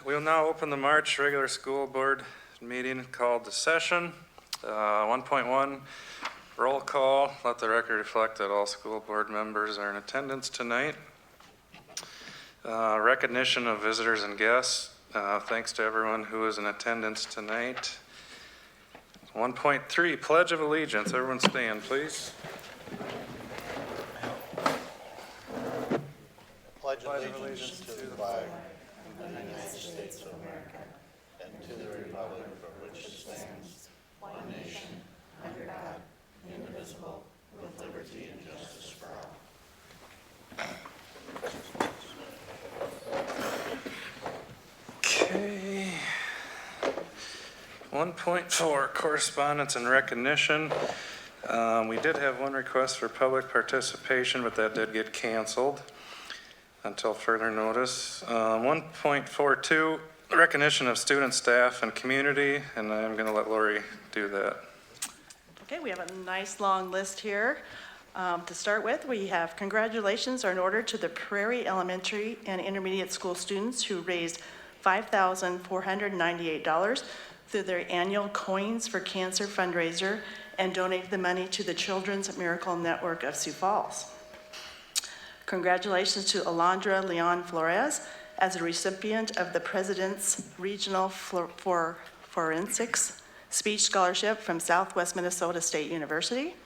We'll now open the March regular school board meeting called to session. 1.1, roll call. Let the record reflect that all school board members are in attendance tonight. Recognition of visitors and guests. Thanks to everyone who is in attendance tonight. 1.3, Pledge of Allegiance. Everyone stand, please. Pledge allegiance to the flag of the United States of America and to the republic for which it stands, one nation, under God, indivisible, with liberty and justice for all. Okay. 1.4, correspondence and recognition. We did have one request for public participation, but that did get canceled until further notice. 1.42, recognition of student, staff, and community, and I'm going to let Lori do that. Okay, we have a nice long list here. To start with, we have congratulations are in order to the Prairie Elementary and Intermediate School students who raised $5,498 through their annual Coins for Cancer fundraiser and donated the money to the Children's Miracle Network of Sioux Falls. Congratulations to Alondra Leon Flores as a recipient of the President's Regional Forensics Speech Scholarship from Southwest Minnesota State University.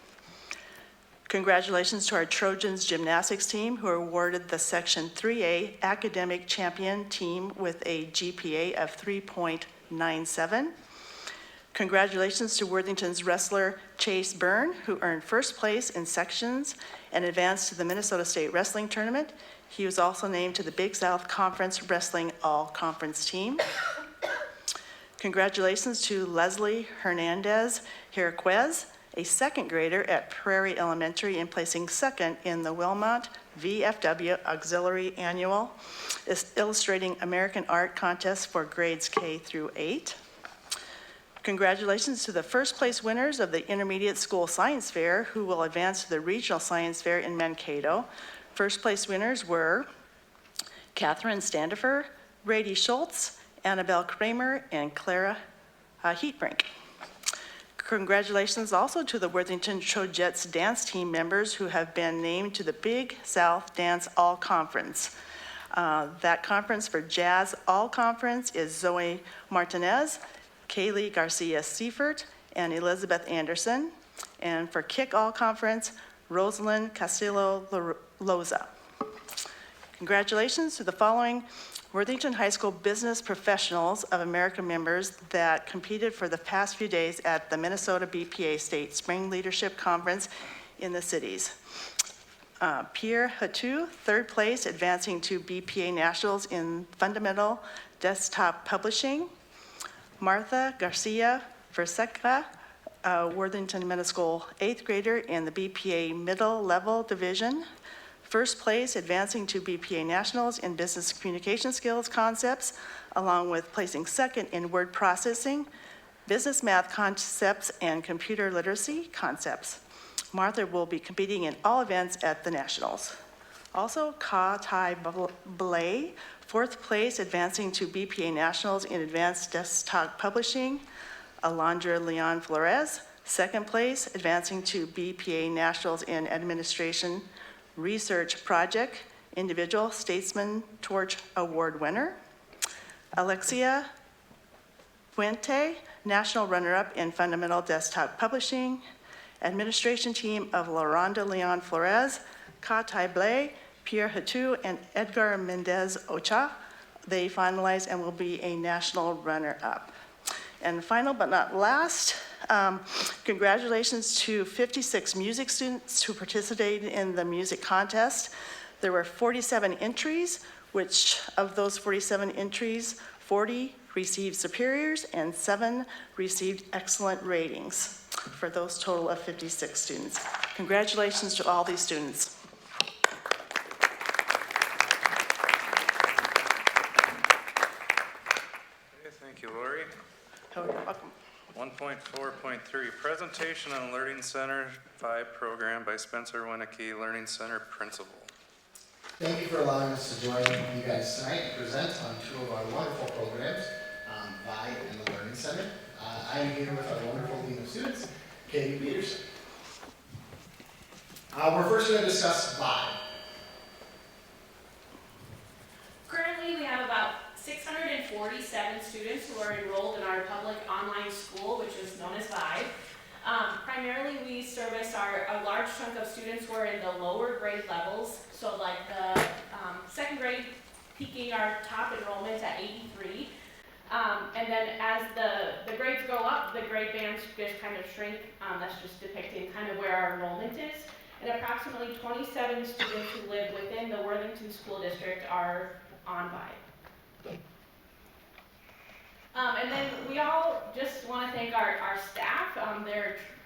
Congratulations to our Trojans gymnastics team who are awarded the Section 3A Academic Champion team with a GPA of 3.97. Congratulations to Worthington's wrestler Chase Byrne, who earned first place in sections and advanced to the Minnesota State Wrestling Tournament. He was also named to the Big South Conference Wrestling All-Conference team. Congratulations to Leslie Hernandez Hiraquez, a second grader at Prairie Elementary and placing second in the Wilmot VFW Auxiliary Annual Illustrating American Art Contest for grades K through 8. Congratulations to the first place winners of the Intermediate School Science Fair who will advance to the Regional Science Fair in Mankato. First place winners were Catherine Standifer, Brady Schultz, Annabelle Kramer, and Clara Heatbrink. Congratulations also to the Worthington Trojettes dance team members who have been named to the Big South Dance All Conference. That conference for Jazz All Conference is Zoe Martinez, Kaylee Garcia Seifert, and Elizabeth Anderson. And for Kick All Conference, Rosalind Castillo Loza. Congratulations to the following Worthington High School Business Professionals of America members that competed for the past few days at the Minnesota BPA State Spring Leadership Conference in the cities. Pierre Hatu, third place, advancing to BPA Nationals in Fundamental Desktop Publishing. Martha Garcia Verseca, Worthington Middle School eighth grader in the BPA Middle Level Division. First place, advancing to BPA Nationals in Business Communication Skills Concepts, along with placing second in Word Processing, Business Math Concepts, and Computer Literacy Concepts. Martha will be competing in all events at the Nationals. Also, Ka Tai Blay, fourth place, advancing to BPA Nationals in Advanced Desktop Publishing. Alondra Leon Flores, second place, advancing to BPA Nationals in Administration Research Project, Individual Statesman Torch Award winner. Alexia Fuente, national runner-up in Fundamental Desktop Publishing. Administration team of LaRonda Leon Flores, Ka Tai Blay, Pierre Hatu, and Edgar Mendez Ocha. They finalized and will be a national runner-up. And final but not last, congratulations to 56 music students who participated in the music contest. There were 47 entries, which of those 47 entries, 40 received superiors and 7 received excellent ratings for those total of 56 students. Congratulations to all these students. Okay, thank you, Lori. Oh, you're welcome. 1.4.3, presentation on Learning Center 5 program by Spencer Winnicky, Learning Center Principal. Thank you for allowing us to join you guys tonight and present on two of our wonderful programs, VIBE and the Learning Center. I am here with our wonderful Dean of Students, Katie Peterson. We're first going to discuss VIBE. Currently, we have about 647 students who are enrolled in our public online school, which is known as VIBE. Primarily, we service a large chunk of students who are in the lower grade levels, so like the second grade peaking our top enrollment at 83. And then as the grades go up, the grade bands just kind of shrink. That's just depicting kind of where our enrollment is. And approximately 27 students who live within the Worthington School District are on VIBE. And then we all just want to thank our staff.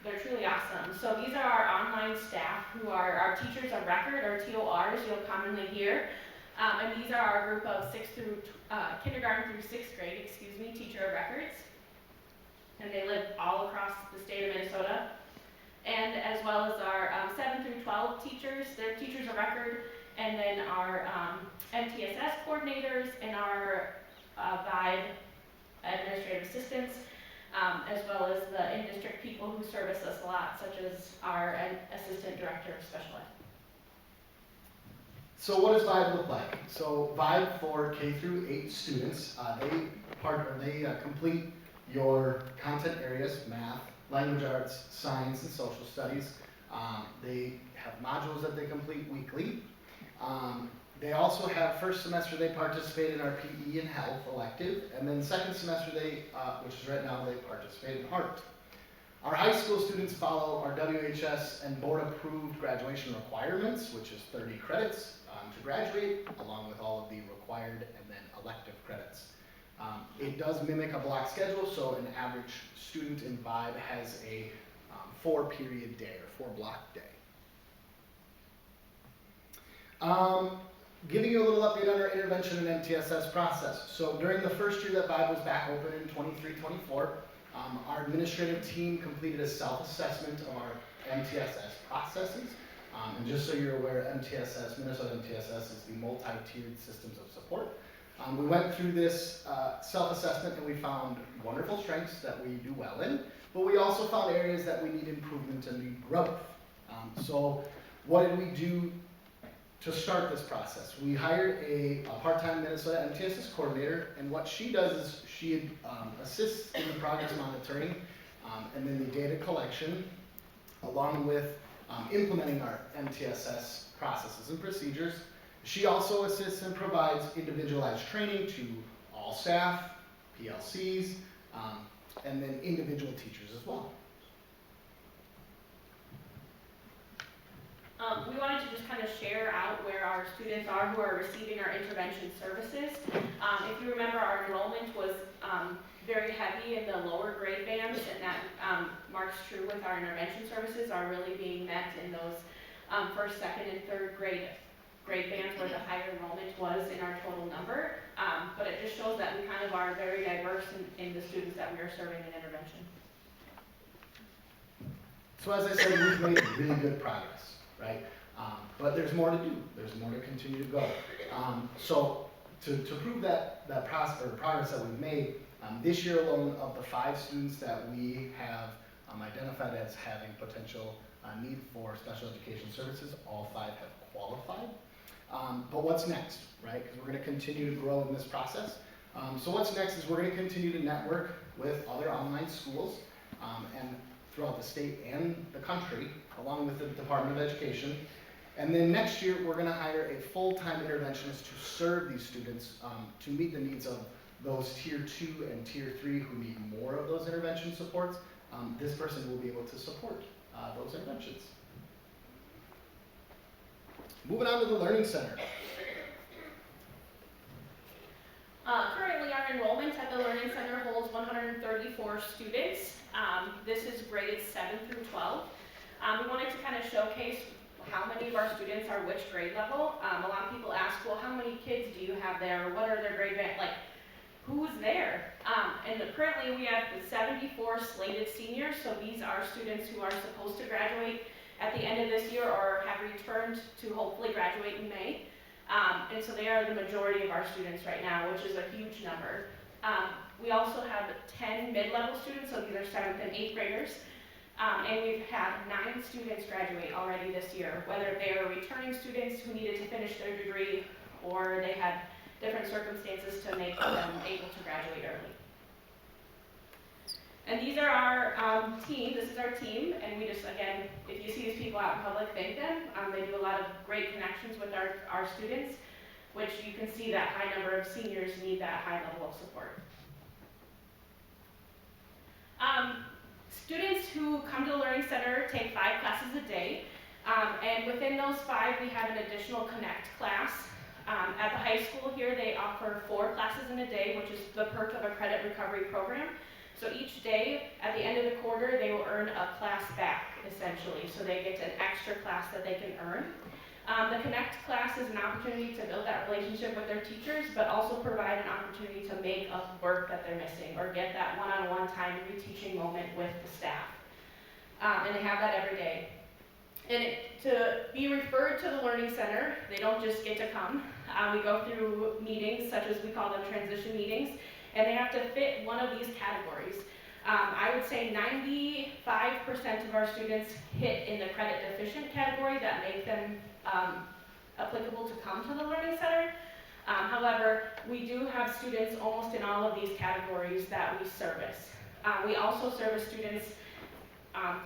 They're truly awesome. So these are our online staff who are our teachers of record, or TORs, you'll commonly hear. And these are our group of kindergarten through sixth grade, teacher of records. And they live all across the state of Minnesota. And as well as our 7 through 12 teachers, they're teachers of record, and then our MTSS coordinators and our VIBE administrative assistants, as well as the in-district people who service us a lot, such as our assistant director of special ed. So what does VIBE look like? So VIBE for K through 8 students, they complete your content areas, math, language arts, science, and social studies. They have modules that they complete weekly. They also have first semester they participate in our PE and health elective, and then second semester which is right now, they participate in art. Our high school students follow our WHS and board approved graduation requirements, which is 30 credits to graduate, along with all of the required and then elective credits. It does mimic a block schedule, so an average student in VIBE has a 4-period day or 4-block day. Giving you a little update on our intervention and MTSS process. So during the first year that VIBE was back open in 23-24, our administrative team completed a self-assessment of our MTSS processes. And just so you're aware, Minnesota MTSS is the multi-tiered systems of support. We went through this self-assessment and we found wonderful strengths that we do well in, but we also found areas that we need improvement and need growth. So what did we do to start this process? We hired a part-time Minnesota MTSS coordinator, and what she does is she assists in the progress monitoring and then the data collection, along with implementing our MTSS processes and procedures. She also assists and provides individualized training to all staff, PLCs, and then individual teachers as well. We wanted to just kind of share out where our students are who are receiving our intervention services. If you remember, our enrollment was very heavy in the lower grade bands, and that marks true with our intervention services are really being met in those first, second, and third grade bands where the higher enrollment was in our total number. But it just shows that we kind of are very diverse in the students that we are serving in intervention. So as I said, we've made really good progress, right? But there's more to do. There's more to continue to go. So to prove that progress that we've made, this year alone, of the 5 students that we have identified as having potential need for special education services, all 5 have qualified. But what's next, right? Because we're going to continue to grow in this process. So what's next is we're going to continue to network with other online schools and throughout the state and the country, along with the Department of Education. And then next year, we're going to hire a full-time interventionist to serve these students to meet the needs of those Tier 2 and Tier 3 who need more of those intervention supports. This person will be able to support those interventions. Moving on to the Learning Center. Currently, our enrollment at the Learning Center holds 134 students. This is grades 7 through 12. We wanted to kind of showcase how many of our students are which grade level. A lot of people ask, well, how many kids do you have there? What are their grade band? Like, who's there? And currently we have 74 slated seniors, so these are students who are supposed to graduate at the end of this year or have returned to hopefully graduate in May. And so they are the majority of our students right now, which is a huge number. We also have 10 mid-level students, so these are 7th and 8th graders. And we've had 9 students graduate already this year, whether they are returning students who needed to finish their degree or they had different circumstances to make them able to graduate early. And these are our team. This is our team, and we just, again, if you see these people out in public, thank them. They do a lot of great connections with our students, which you can see that high number of seniors need that high level of support. Students who come to the Learning Center take 5 classes a day, and within those 5, we have an additional Connect class. At the high school here, they offer 4 classes in a day, which is the perk of a credit recovery program. So each day, at the end of the quarter, they will earn a class back, essentially. So they get an extra class that they can earn. The Connect class is an opportunity to build that relationship with their teachers, but also provide an opportunity to make up work that they're missing or get that one-on-one time reteaching moment with the staff. And they have that every day. And to be referred to the Learning Center, they don't just get to come. We go through meetings, such as we call them transition meetings, and they have to fit one of these categories. I would say 95% of our students hit in the credit deficient category that make them applicable to come to the Learning Center. However, we do have students almost in all of these categories that we service. We also service students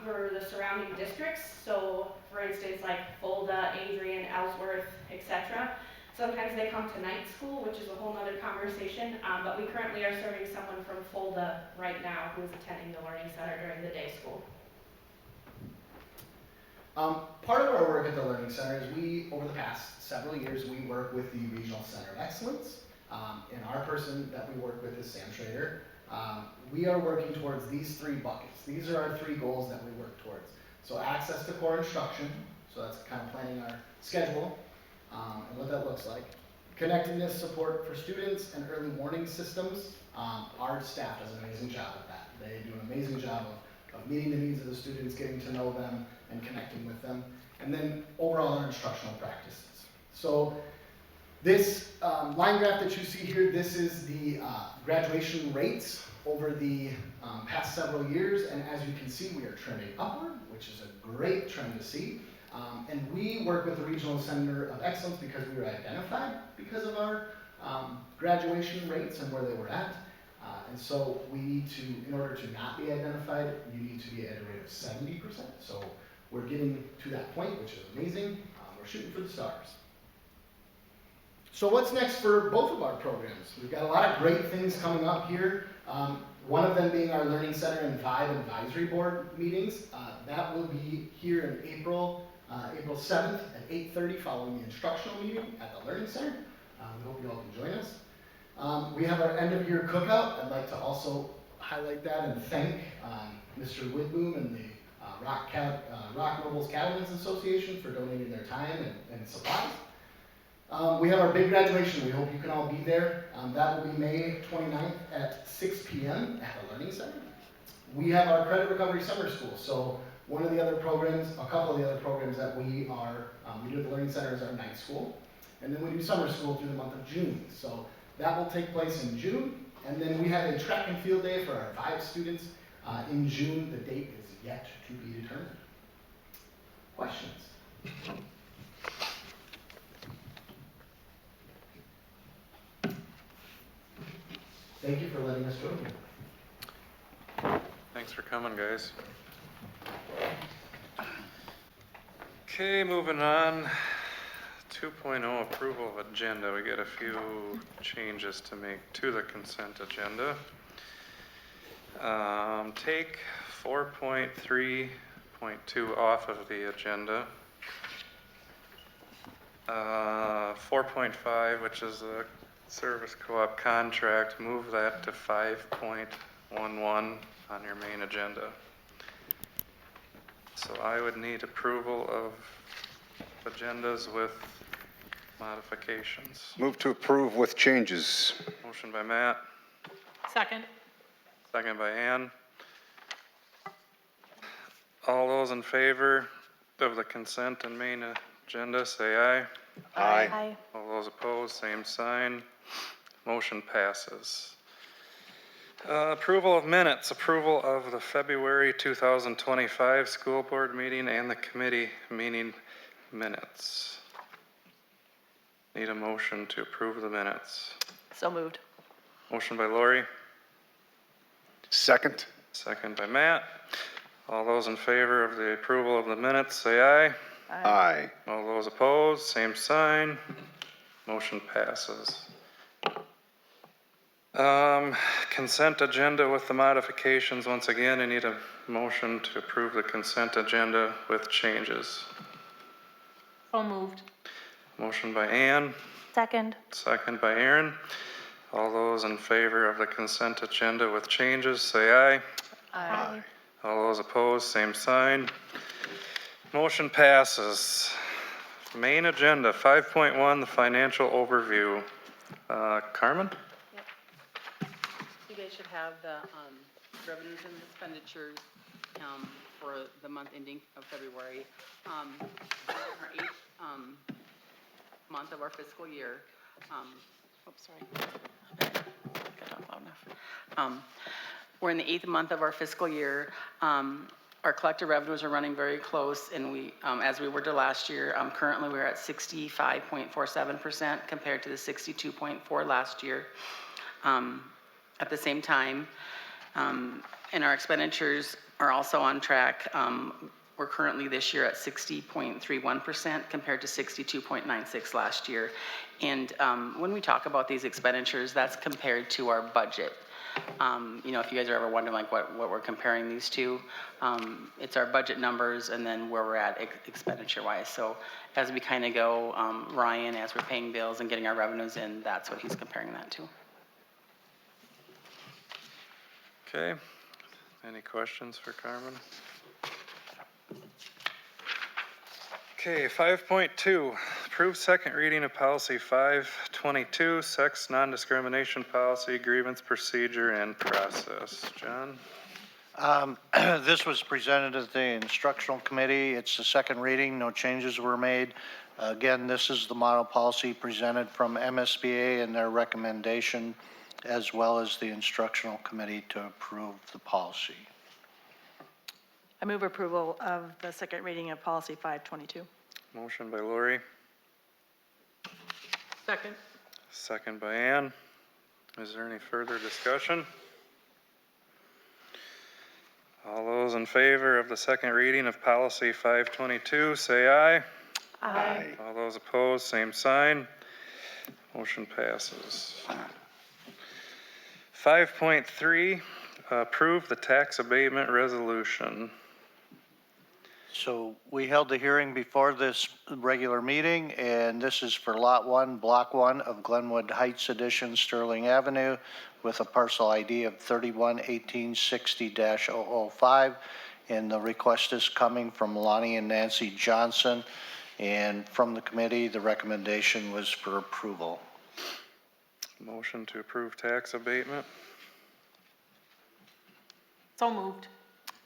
for the surrounding districts. So for instance, like Fulda, Adrian, Ellsworth, etc. Sometimes they come to night school, which is a whole nother conversation, but we currently are serving someone from Fulda right now who is attending the Learning Center during the day school. Part of our work at the Learning Center is over the past several years, we work with the Regional Center of Excellence. And our person that we work with is Sam Schrader. We are working towards these 3 buckets. These are our 3 goals that we work towards. So access to core instruction, so that's kind of planning our schedule and what that looks like. Connectedness support for students and early warning systems. Our staff does an amazing job at that. They do an amazing job of meeting the needs of the students, getting to know them, and connecting with them. And then overall our instructional practices. So this line graph that you see here, this is the graduation rates over the past several years, and as you can see, we are trending upward, which is a great trend to see. And we work with the Regional Center of Excellence because we were identified because of our graduation rates and where they were at. And so we need to, in order to not be identified, you need to be at a rate of 70%. So we're getting to that point, which is amazing. We're shooting for the stars. So what's next for both of our programs? We've got a lot of great things coming up here. One of them being our Learning Center and Vibe Advisory Board meetings. That will be here in April 7th at 8:30 following the instructional meeting at the Learning Center. We hope you all can join us. We have our end of year cookout. I'd like to also highlight that and thank Mr. Whitboom and the Rock Nobles Cattlemen's Association for donating their time and supplies. We have our big graduation. We hope you can all be there. That will be May 29th at 6 p.m. at the Learning Center. We have our Credit Recovery Summer School. So one of the other programs, a couple of the other programs that we do at the Learning Center is our night school. And then we do summer school through the month of June. So that will take place in June. And then we have a track and field day for our Vibe students in June. The date is yet to be determined. Questions? Thank you for letting us join you. Thanks for coming, guys. Okay, moving on. 2.0 approval of agenda. We got a few changes to make to the consent agenda. Take 4.3.2 off of the agenda. 4.5, which is a service co-op contract, move that to 5.11 on your main agenda. So I would need approval of agendas with modifications. Move to approve with changes. Motion by Matt, Second. second by Ann. All those in favor of the consent and main agenda, say aye. Aye. All those opposed, same sign. Motion passes. Approval of minutes, approval of the February 2025 school board meeting and the committee meeting minutes. Need a motion to approve the minutes. So moved. Motion by Lori, Second? second by Matt. All those in favor of the approval of the minutes, say aye. Aye. All those opposed, same sign. Motion passes. Consent agenda with the modifications. Once again, I need a motion to approve the consent agenda with changes. So moved. Motion by Ann, Second. second by Aaron. All those in favor of the consent agenda with changes, say aye. Aye. All those opposed, same sign. Motion passes. Main agenda, 5.1, the financial overview. Carmen? You guys should have the revenues and expenditures for the month ending of February. Our eighth month of our fiscal year. We're in the 8th month of our fiscal year. Our collective revenues are running very close, and we, as we were to last year, currently we're at 65.47% compared to the 62.4 last year. At the same time, and our expenditures are also on track. We're currently this year at 60.31% compared to 62.96 last year. And when we talk about these expenditures, that's compared to our budget. You know, if you guys are ever wondering like what we're comparing these to, it's our budget numbers and then where we're at expenditure wise. So as we kind of go, Ryan, as we're paying bills and getting our revenues in, that's what he's comparing that to. Okay. Any questions for Carmen? Okay, 5.2, approve second reading of policy 522, sex non-discrimination policy, grievance procedure and process. John? This was presented at the instructional committee. It's the second reading. No changes were made. Again, this is the model policy presented from MSBA and their recommendation, as well as the instructional committee to approve the policy. I move approval of the second reading of policy 522. Motion by Lori, Second. second by Ann. Is there any further discussion? All those in favor of the second reading of policy 522, say aye. Aye. All those opposed, same sign. Motion passes. 5.3, approve the tax abatement resolution. So we held the hearing before this regular meeting, and this is for Lot 1, Block 1 of Glenwood Heights Edition, Sterling Avenue, with a parcel ID of 311860-005. And the request is coming from Lonnie and Nancy Johnson. And from the committee, the recommendation was for approval. Motion to approve tax abatement. So moved.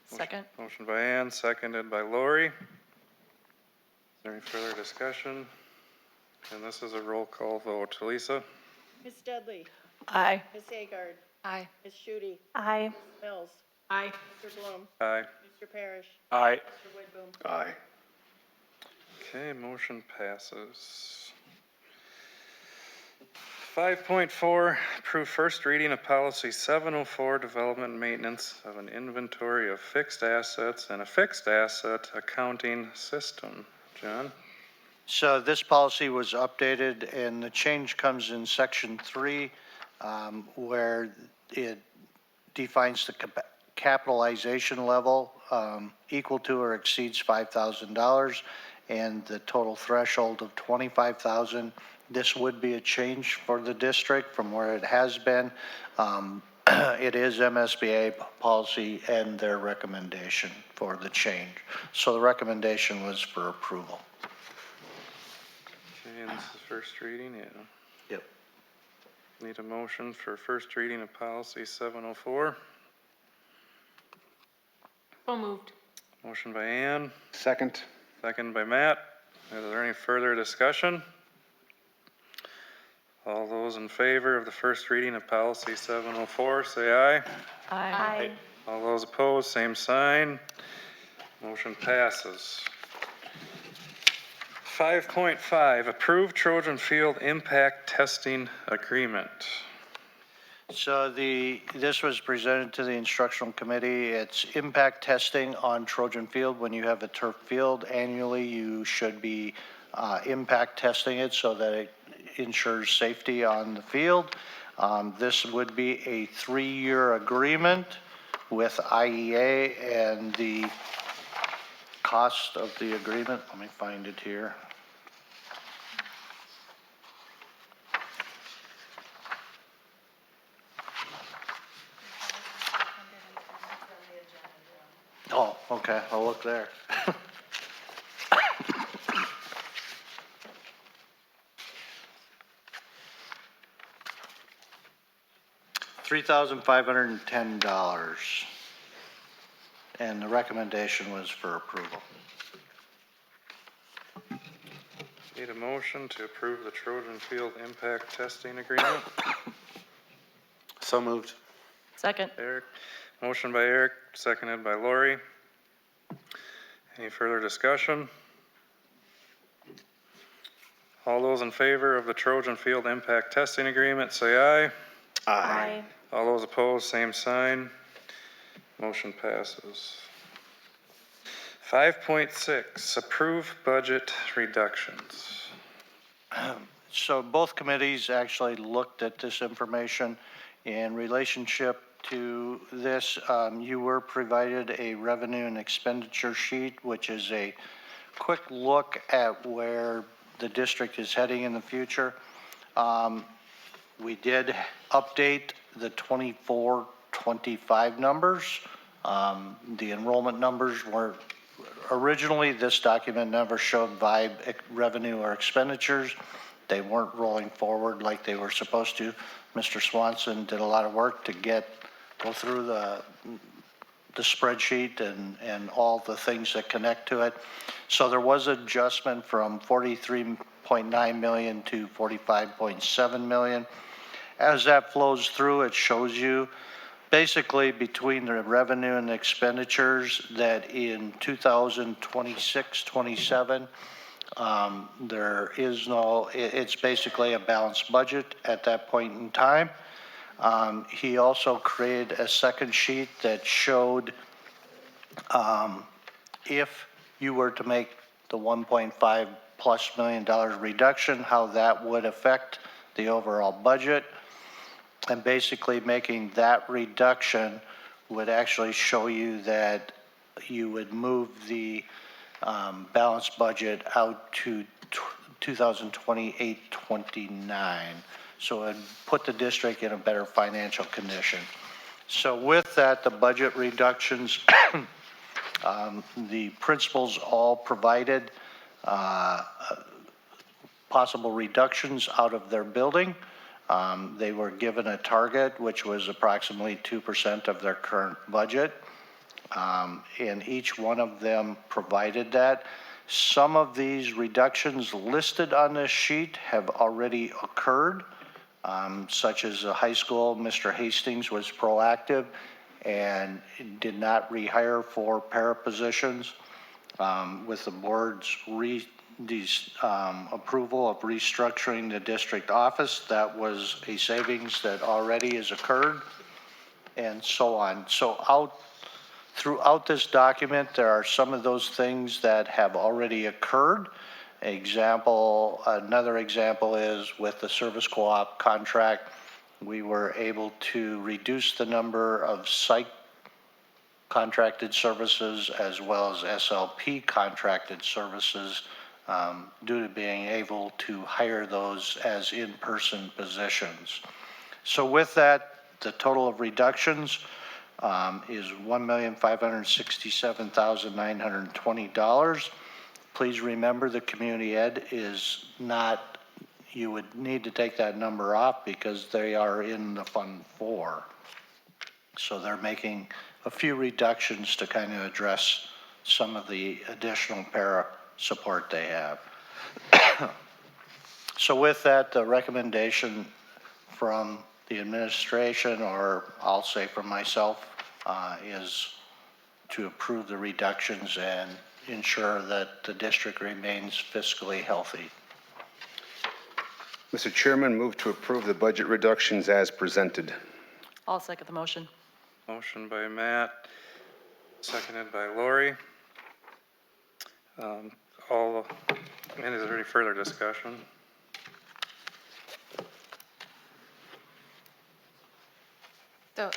Second. Motion by Ann, seconded by Lori. Is there any further discussion? And this is a roll call vote. Lisa? Ms. Dudley, Aye. Ms. Agard, Aye. Ms. Shooty, Aye. Ms. Mills, Aye. Mr. Bloom, Aye. Mr. Parrish, Aye. Mr. Whitboom. Aye. Okay, motion passes. 5.4, approve first reading of policy 704, development and maintenance of an inventory of fixed assets and a fixed asset accounting system. John? So this policy was updated, and the change comes in section 3, where it defines the capitalization level equal to or exceeds $5,000, and the total threshold of $25,000. This would be a change for the district from where it has been. It is MSBA policy and their recommendation for the change. So the recommendation was for approval. Okay, and this is first reading, yeah. Yep. Need a motion for first reading of policy 704. So moved. Motion by Ann, Second? second by Matt. Is there any further discussion? All those in favor of the first reading of policy 704, say aye. Aye. All those opposed, same sign. Motion passes. 5.5, approve Trojan Field Impact Testing Agreement. So this was presented to the instructional committee. It's impact testing on Trojan Field. When you have a turf field annually, you should be impact testing it so that it ensures safety on the field. This would be a 3-year agreement with IEA, and the cost of the agreement, let me find it here. Oh, okay, I'll look there. $3,510. And the recommendation was for approval. Need a motion to approve the Trojan Field Impact Testing Agreement. So moved. Second. Eric, motion by Eric, seconded by Lori. Any further discussion? All those in favor of the Trojan Field Impact Testing Agreement, say aye. Aye. All those opposed, same sign. Motion passes. 5.6, approve budget reductions. So both committees actually looked at this information in relationship to this. You were provided a revenue and expenditure sheet, which is a quick look at where the district is heading in the future. We did update the 24-25 numbers. The enrollment numbers were originally, this document never showed VIBE revenue or expenditures. They weren't rolling forward like they were supposed to. Mr. Swanson did a lot of work to go through the spreadsheet and all the things that connect to it. So there was adjustment from 43.9 million to 45.7 million. As that flows through, it shows you basically between the revenue and the expenditures that in 2026-27, there is no, it's basically a balanced budget at that point in time. He also created a second sheet that showed if you were to make the $1.5+ million reduction, how that would affect the overall budget. And basically making that reduction would actually show you that you would move the balanced budget out to 2028-29. So it put the district in a better financial condition. So with that, the budget reductions, the principals all provided possible reductions out of their building. They were given a target, which was approximately 2% of their current budget. And each one of them provided that. Some of these reductions listed on this sheet have already occurred, such as the high school. Mr. Hastings was proactive and did not rehire for para positions. With the board's approval of restructuring the district office, that was a savings that already has occurred, and so on. So throughout this document, there are some of those things that have already occurred. Another example is with the service co-op contract, we were able to reduce the number of site contracted services as well as SLP contracted services due to being able to hire those as in-person positions. So with that, the total of reductions is $1,567,920. Please remember the community ed is not, you would need to take that number off because they are in the Fund 4. So they're making a few reductions to kind of address some of the additional para support they have. So with that, the recommendation from the administration, or I'll say from myself, is to approve the reductions and ensure that the district remains fiscally healthy. Mr. Chairman, move to approve the budget reductions as presented. I'll second the motion. Motion by Matt, seconded by Lori. And is there any further discussion? So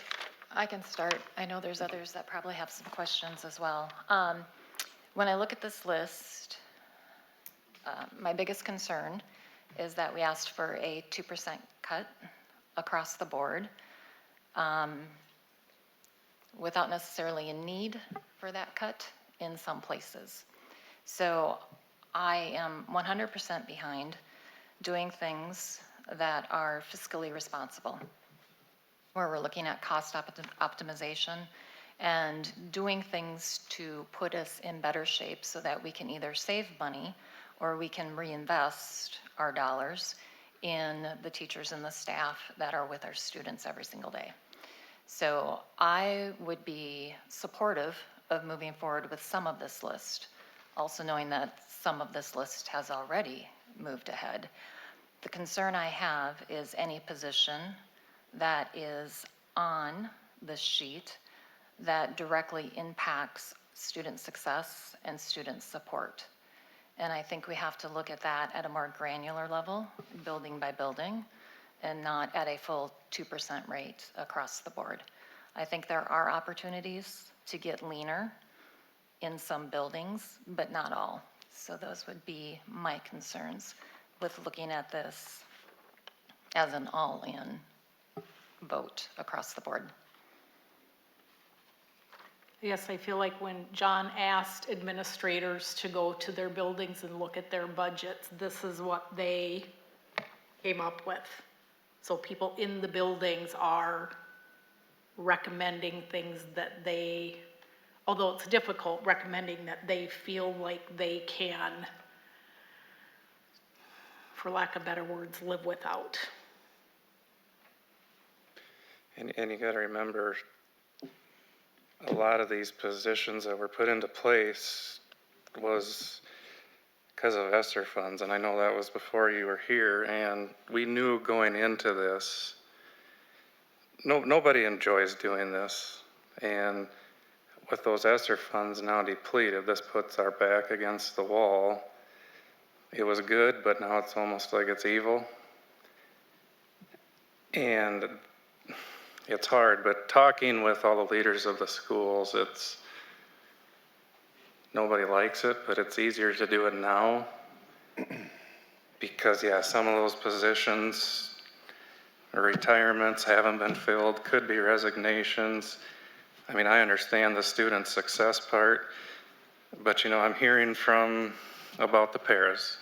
I can start. I know there's others that probably have some questions as well. When I look at this list, my biggest concern is that we asked for a 2% cut across the board without necessarily a need for that cut in some places. So I am 100% behind doing things that are fiscally responsible, where we're looking at cost optimization and doing things to put us in better shape so that we can either save money or we can reinvest our dollars in the teachers and the staff that are with our students every single day. So I would be supportive of moving forward with some of this list, also knowing that some of this list has already moved ahead. The concern I have is any position that is on this sheet that directly impacts student success and student support. And I think we have to look at that at a more granular level, building by building, and not at a full 2% rate across the board. I think there are opportunities to get leaner in some buildings, but not all. So those would be my concerns with looking at this as an all-in vote across the board. Yes, I feel like when John asked administrators to go to their buildings and look at their budgets, this is what they came up with. So people in the buildings are recommending things that they, although it's difficult, recommending that they feel like they can, for lack of better words, live without. And you gotta remember, a lot of these positions that were put into place was because of ESSER funds, and I know that was before you were here, and we knew going into this, nobody enjoys doing this, and with those ESSER funds now depleted, this puts our back against the wall. It was good, but now it's almost like it's evil. And it's hard, but talking with all the leaders of the schools, nobody likes it, but it's easier to do it now. Because yeah, some of those positions, retirements haven't been filled, could be resignations. I mean, I understand the student success part, but I'm hearing about the paras.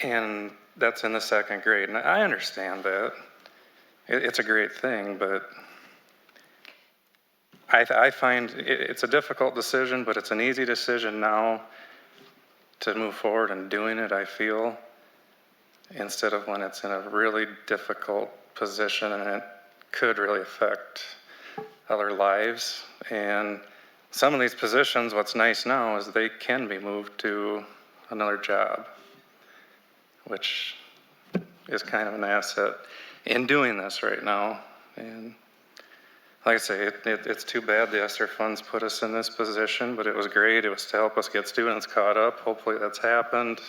And that's in the second grade, and I understand that. It's a great thing, but I find it's a difficult decision, but it's an easy decision now to move forward and doing it, I feel, instead of when it's in a really difficult position and it could really affect other lives. And some of these positions, what's nice now is they can be moved to another job, which is kind of an asset in doing this right now. And like I say, it's too bad the ESSER funds put us in this position, but it was great. It was to help us get students caught up. Hopefully that's happened.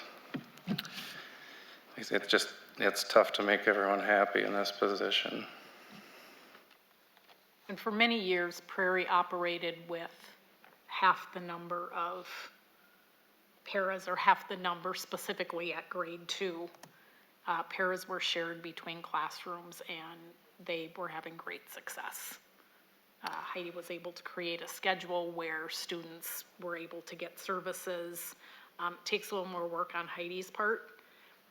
It's tough to make everyone happy in this position. And for many years, Prairie operated with half the number of paras, or half the number specifically at grade 2. Paras were shared between classrooms and they were having great success. Heidi was able to create a schedule where students were able to get services. It takes a little more work on Heidi's part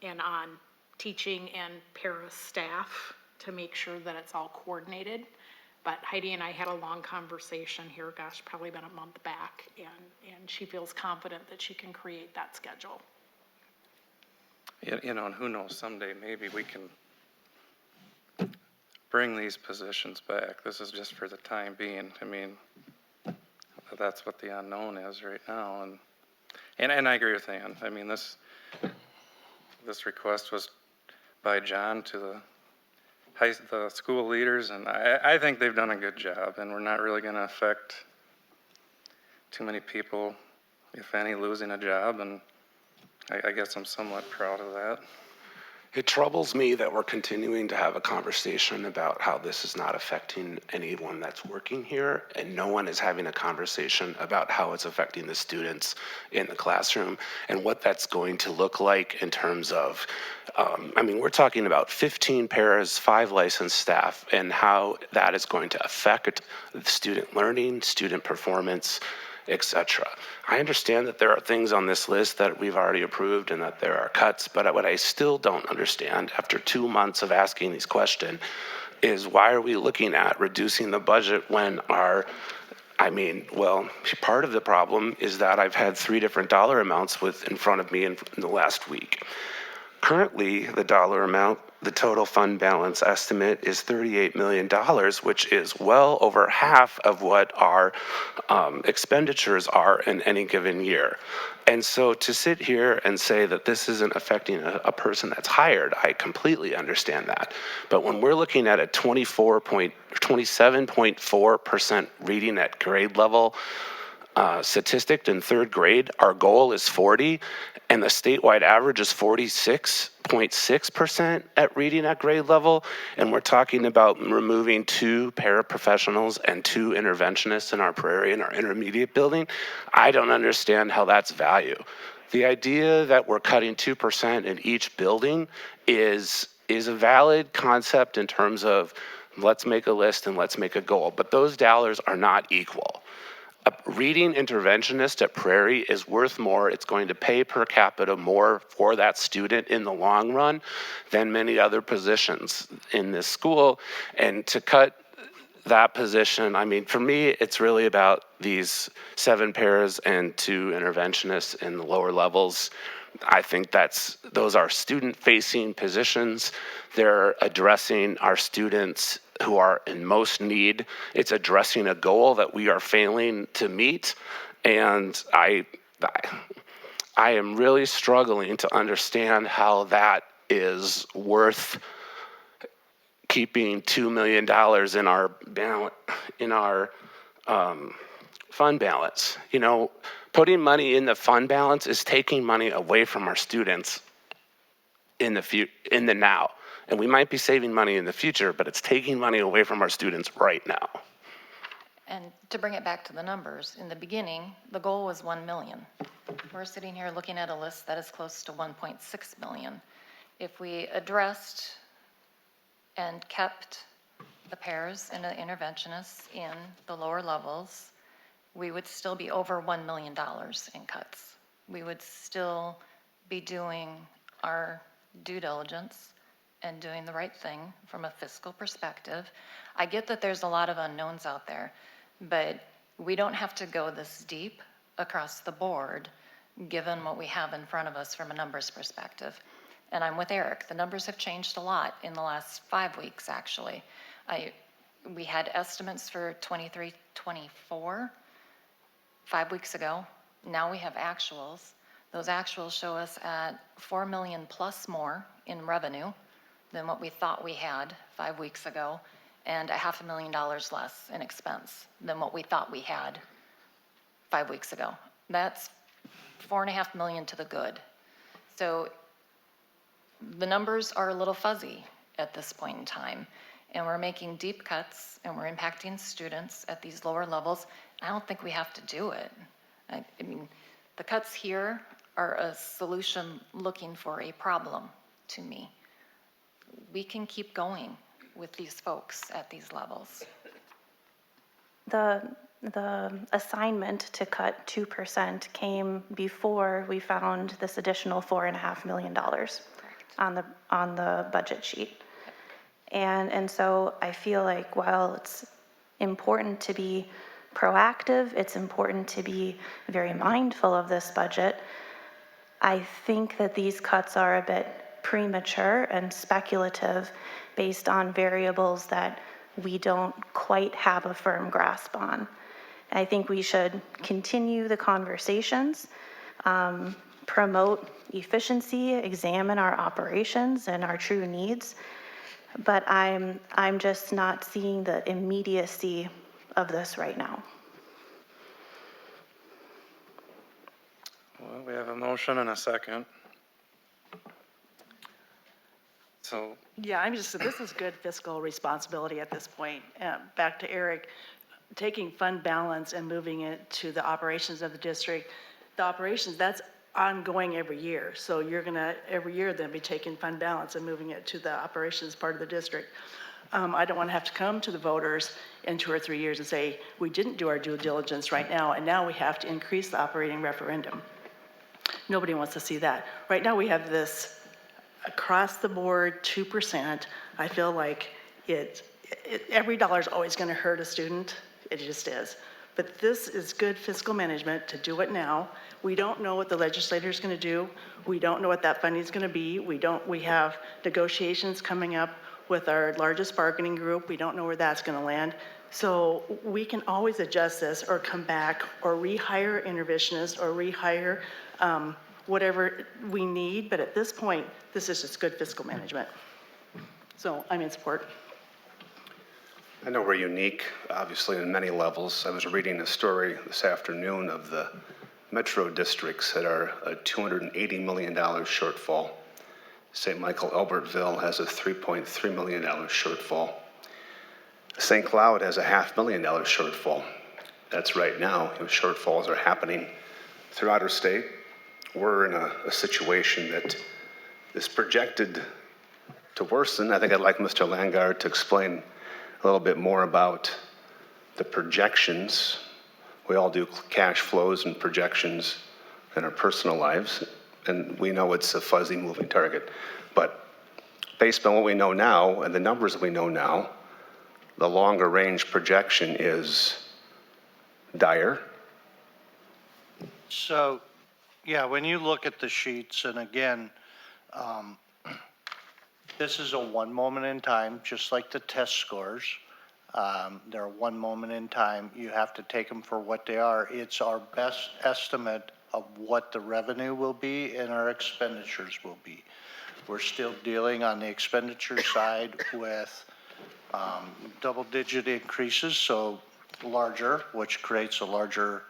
and on teaching and para staff to make sure that it's all coordinated. But Heidi and I had a long conversation here, gosh, probably about a month back, and she feels confident that she can create that schedule. you know, and who knows, someday maybe we can bring these positions back. This is just for the time being. I mean, that's what the unknown is right now, and I agree with Ann. I mean, this request was by John to the school leaders, and I think they've done a good job, and we're not really going to affect too many people, if any, losing a job, and I guess I'm somewhat proud of that. It troubles me that we're continuing to have a conversation about how this is not affecting anyone that's working here, and no one is having a conversation about how it's affecting the students in the classroom and what that's going to look like in terms of, I mean, we're talking about 15 paras, 5 licensed staff, and how that is going to affect student learning, student performance, etc. I understand that there are things on this list that we've already approved and that there are cuts, but what I still don't understand after 2 months of asking these questions is why are we looking at reducing the budget when well, part of the problem is that I've had 3 different dollar amounts in front of me in the last week. Currently, the dollar amount, the total fund balance estimate is $38 million, which is well over half of what our expenditures are in any given year. And so to sit here and say that this isn't affecting a person that's hired, I completely understand that. But when we're looking at a 27.4% reading at grade level statistic in 3rd grade, our goal is 40, and the statewide average is 46.6% at reading at grade level, and we're talking about removing 2 paraprofessionals and 2 interventionists in our Prairie and our intermediate building. I don't understand how that's value. The idea that we're cutting 2% in each building is a valid concept in terms of let's make a list and let's make a goal, but those dollars are not equal. A reading interventionist at Prairie is worth more. It's going to pay per capita more for that student in the long run than many other positions in this school. And to cut that position, I mean, for me, it's really about these 7 paras and 2 interventionists in the lower levels. I think those are student-facing positions. They're addressing our students who are in most need. It's addressing a goal that we are failing to meet. And I am really struggling to understand how that is worth keeping $2 million in our fund balance. You know, putting money in the fund balance is taking money away from our students in the now. And we might be saving money in the future, but it's taking money away from our students right now. And to bring it back to the numbers, in the beginning, the goal was 1 million. We're sitting here looking at a list that is close to 1.6 million. If we addressed and kept the pairs and the interventionists in the lower levels, we would still be over $1 million in cuts. We would still be doing our due diligence and doing the right thing from a fiscal perspective. I get that there's a lot of unknowns out there, but we don't have to go this deep across the board given what we have in front of us from a numbers perspective. And I'm with Eric. The numbers have changed a lot in the last 5 weeks, actually. We had estimates for 23-24 5 weeks ago. Now we have actuals. Those actuals show us at 4 million plus more in revenue than what we thought we had 5 weeks ago, and $500,000 less in expense than what we thought we had 5 weeks ago. That's $4.5 million to the good. So the numbers are a little fuzzy at this point in time, and we're making deep cuts and we're impacting students at these lower levels. I don't think we have to do it. I mean, the cuts here are a solution looking for a problem to me. We can keep going with these folks at these levels. The assignment to cut 2% came before we found this additional $4.5 million on the budget sheet. And so I feel like while it's important to be proactive, it's important to be very mindful of this budget, I think that these cuts are a bit premature and speculative based on variables that we don't quite have a firm grasp on. I think we should continue the conversations, promote efficiency, examine our operations and our true needs, but I'm just not seeing the immediacy of this right now. Well, we have a motion and a second. So, Yeah, this is good fiscal responsibility at this point. Back to Eric, taking fund balance and moving it to the operations of the district. The operations, that's ongoing every year. So you're gonna, every year then be taking fund balance and moving it to the operations part of the district. I don't wanna have to come to the voters in 2 or 3 years and say, we didn't do our due diligence right now, and now we have to increase the operating referendum. Nobody wants to see that. Right now we have this across the board 2%. I feel like every dollar is always going to hurt a student. It just is. But this is good fiscal management to do it now. We don't know what the legislature is going to do. We don't know what that funding is going to be. We have negotiations coming up with our largest bargaining group. We don't know where that's going to land. So we can always adjust this or come back or rehire interventionists or rehire whatever we need. But at this point, this is just good fiscal management. So I'm in support. I know we're unique, obviously, in many levels. I was reading a story this afternoon of the metro districts that are a $280 million shortfall. St. Michael Albertville has a $3.3 million shortfall. St. Cloud has a $500,000 shortfall. That's right now. Shortfalls are happening throughout our state. We're in a situation that is projected to worsen. I think I'd like Mr. Landgaard to explain a little bit more about the projections. We all do cash flows and projections in our personal lives, and we know it's a fuzzy moving target. But based on what we know now and the numbers we know now, the longer range projection is dire. So, yeah, when you look at the sheets, and again, this is a one moment in time, just like the test scores. They're one moment in time. You have to take them for what they are. It's our best estimate of what the revenue will be and our expenditures will be. We're still dealing on the expenditure side with double-digit increases, so larger, which creates a larger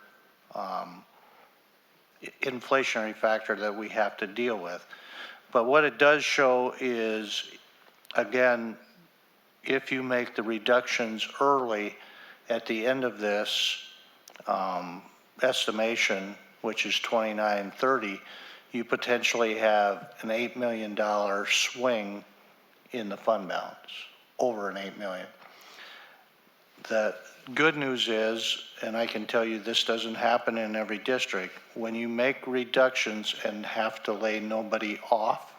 inflationary factor that we have to deal with. But what it does show is, again, if you make the reductions early at the end of this estimation, which is 2930, you potentially have an $8 million swing in the fund balance, over an $8 million. The good news is, and I can tell you this doesn't happen in every district, when you make reductions and have to lay nobody off,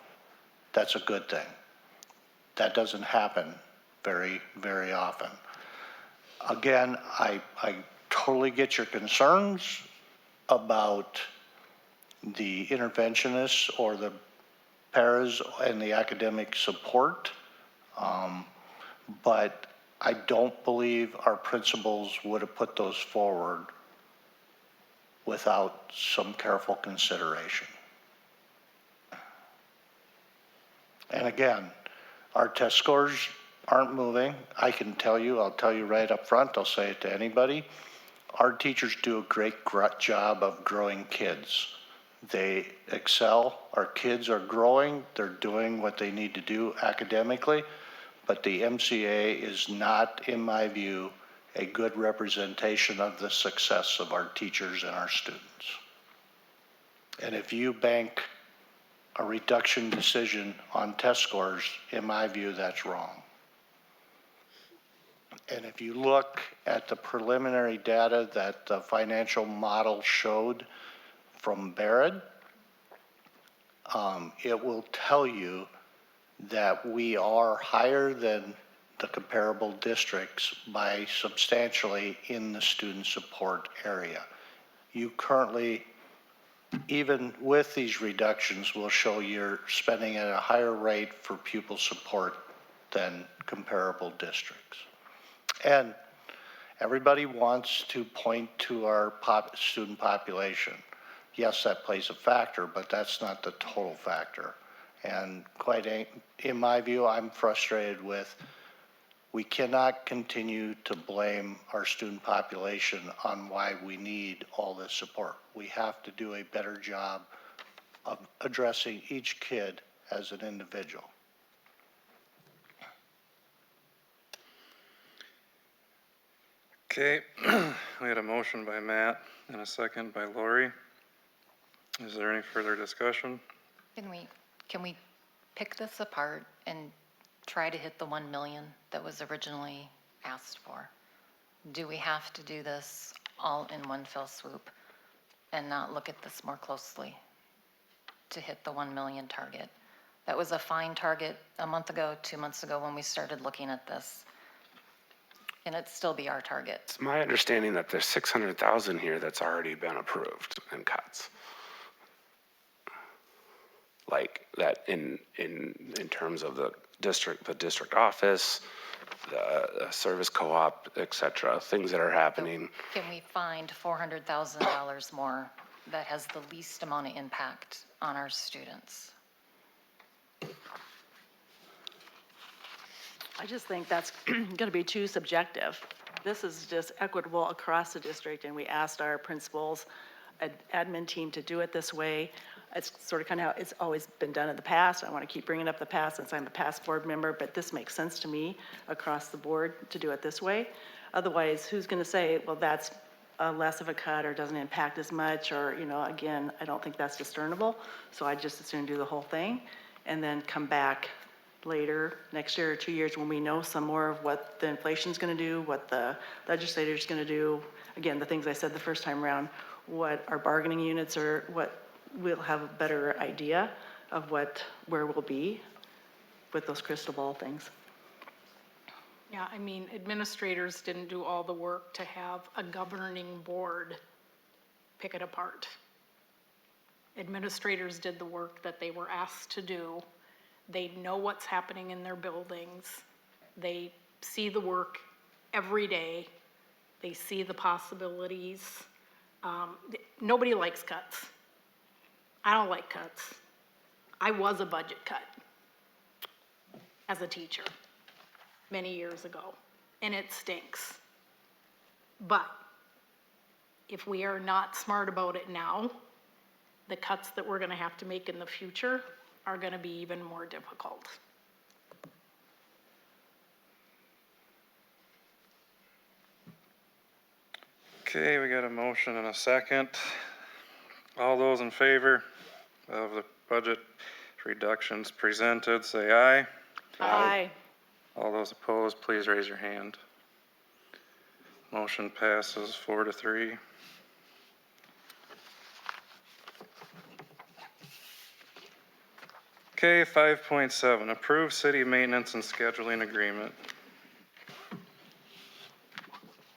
that's a good thing. That doesn't happen very, very often. Again, I totally get your concerns about the interventionists or the paras and the academic support, but I don't believe our principals would have put those forward without some careful consideration. And again, our test scores aren't moving. I can tell you, I'll tell you right up front, I'll say it to anybody, our teachers do a great job of growing kids. They excel, our kids are growing, they're doing what they need to do academically, but the MCA is not, in my view, a good representation of the success of our teachers and our students. And if you bank a reduction decision on test scores, in my view, that's wrong. And if you look at the preliminary data that the financial model showed from Barrett, it will tell you that we are higher than the comparable districts by substantially in the student support area. You currently even with these reductions, will show you're spending at a higher rate for pupil support than comparable districts. And everybody wants to point to our student population. Yes, that plays a factor, but that's not the total factor. And in my view, I'm frustrated with, we cannot continue to blame our student population on why we need all this support. We have to do a better job of addressing each kid as an individual. Okay, we had a motion by Matt and a second by Lori. Is there any further discussion? Can we pick this apart and try to hit the 1 million that was originally asked for? Do we have to do this all in one fell swoop and not look at this more closely to hit the 1 million target? That was a fine target a month ago, 2 months ago when we started looking at this. Can it still be our target? It's my understanding that there's 600,000 here that's already been approved in cuts. Like that in terms of the district office, the service co-op, et cetera, things that are happening. Can we find $400,000 more that has the least amount of impact on our students? I just think that's going to be too subjective. This is just equitable across the district, and we asked our principals, admin team to do it this way. It's sort of kind of how it's always been done in the past. I want to keep bringing up the past since I'm a past board member, but this makes sense to me across the board to do it this way. Otherwise, who's going to say, well, that's less of a cut or doesn't impact as much, or, you know, again, I don't think that's discernible. So I just as soon do the whole thing and then come back later, next year or 2 years, when we know some more of what the inflation's going to do, what the legislator's going to do. Again, the things I said the first time around, what our bargaining units are, what we'll have a better idea of where we'll be with those crystal ball things. Yeah, I mean, administrators didn't do all the work to have a governing board pick it apart. Administrators did the work that they were asked to do. They know what's happening in their buildings. They see the work every day. They see the possibilities. Nobody likes cuts. I don't like cuts. I was a budget cut as a teacher many years ago, and it stinks. But if we are not smart about it now, the cuts that we're gonna have to make in the future are gonna be even more difficult. Okay, we got a motion and a second. All those in favor of the budget reductions presented, say aye. Aye. All those opposed, please raise your hand. Motion passes 4-3. Okay, 5.7, approve city maintenance and scheduling agreement.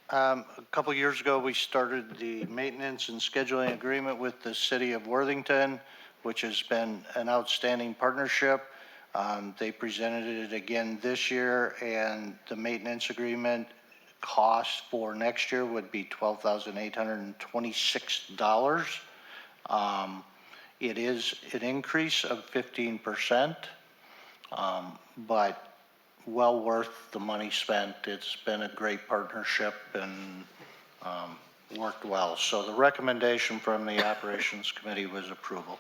A couple years ago, we started the maintenance and scheduling agreement with the city of Worthington, which has been an outstanding partnership. They presented it again this year, and the maintenance agreement cost for next year would be $12,826. It is an increase of 15%, but well worth the money spent. It's been a great partnership and worked well. So the recommendation from the Operations Committee was approval.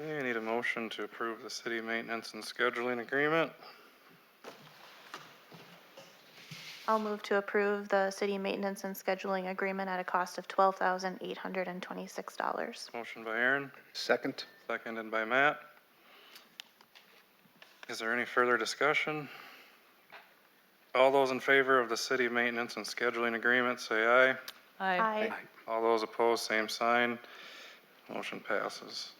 Okay, I need a motion to approve the city maintenance and scheduling agreement. I'll move to approve the city maintenance and scheduling agreement at a cost of $12,826. Motion by Aaron, Second? seconded by Matt. Is there any further discussion? All those in favor of the city maintenance and scheduling agreement, say aye. Aye. All those opposed, same sign. Motion passes.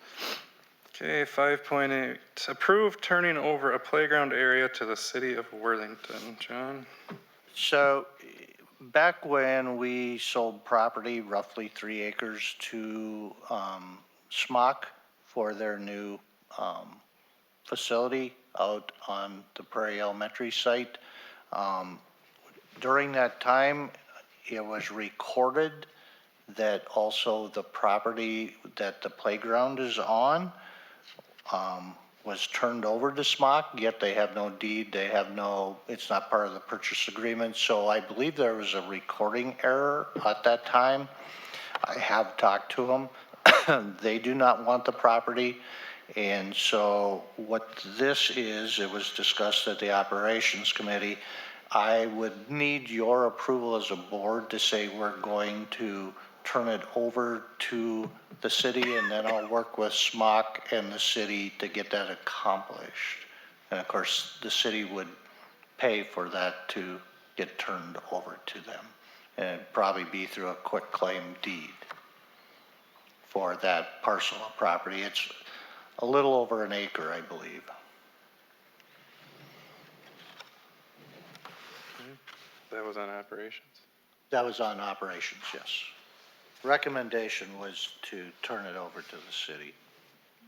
Okay, 5.8, approve turning over a playground area to the city of Worthington. John? So back when we sold property, roughly 3 acres to Smock for their new facility out on the Prairie Elementary site, during that time, it was recorded that also the property that the playground is on was turned over to Smock, yet they have no deed, they have no, it's not part of the purchase agreement. So I believe there was a recording error at that time. I have talked to them. They do not want the property. And so what this is, it was discussed at the operations committee. I would need your approval as a board to say we're going to turn it over to the city, and then I'll work with Smock and the city to get that accomplished. And of course, the city would pay for that to get turned over to them. And it'd probably be through a quick claim deed for that parcel of property. It's a little over an acre, I believe. That was on operations. That was on operations, yes. Recommendation was to turn it over to the city.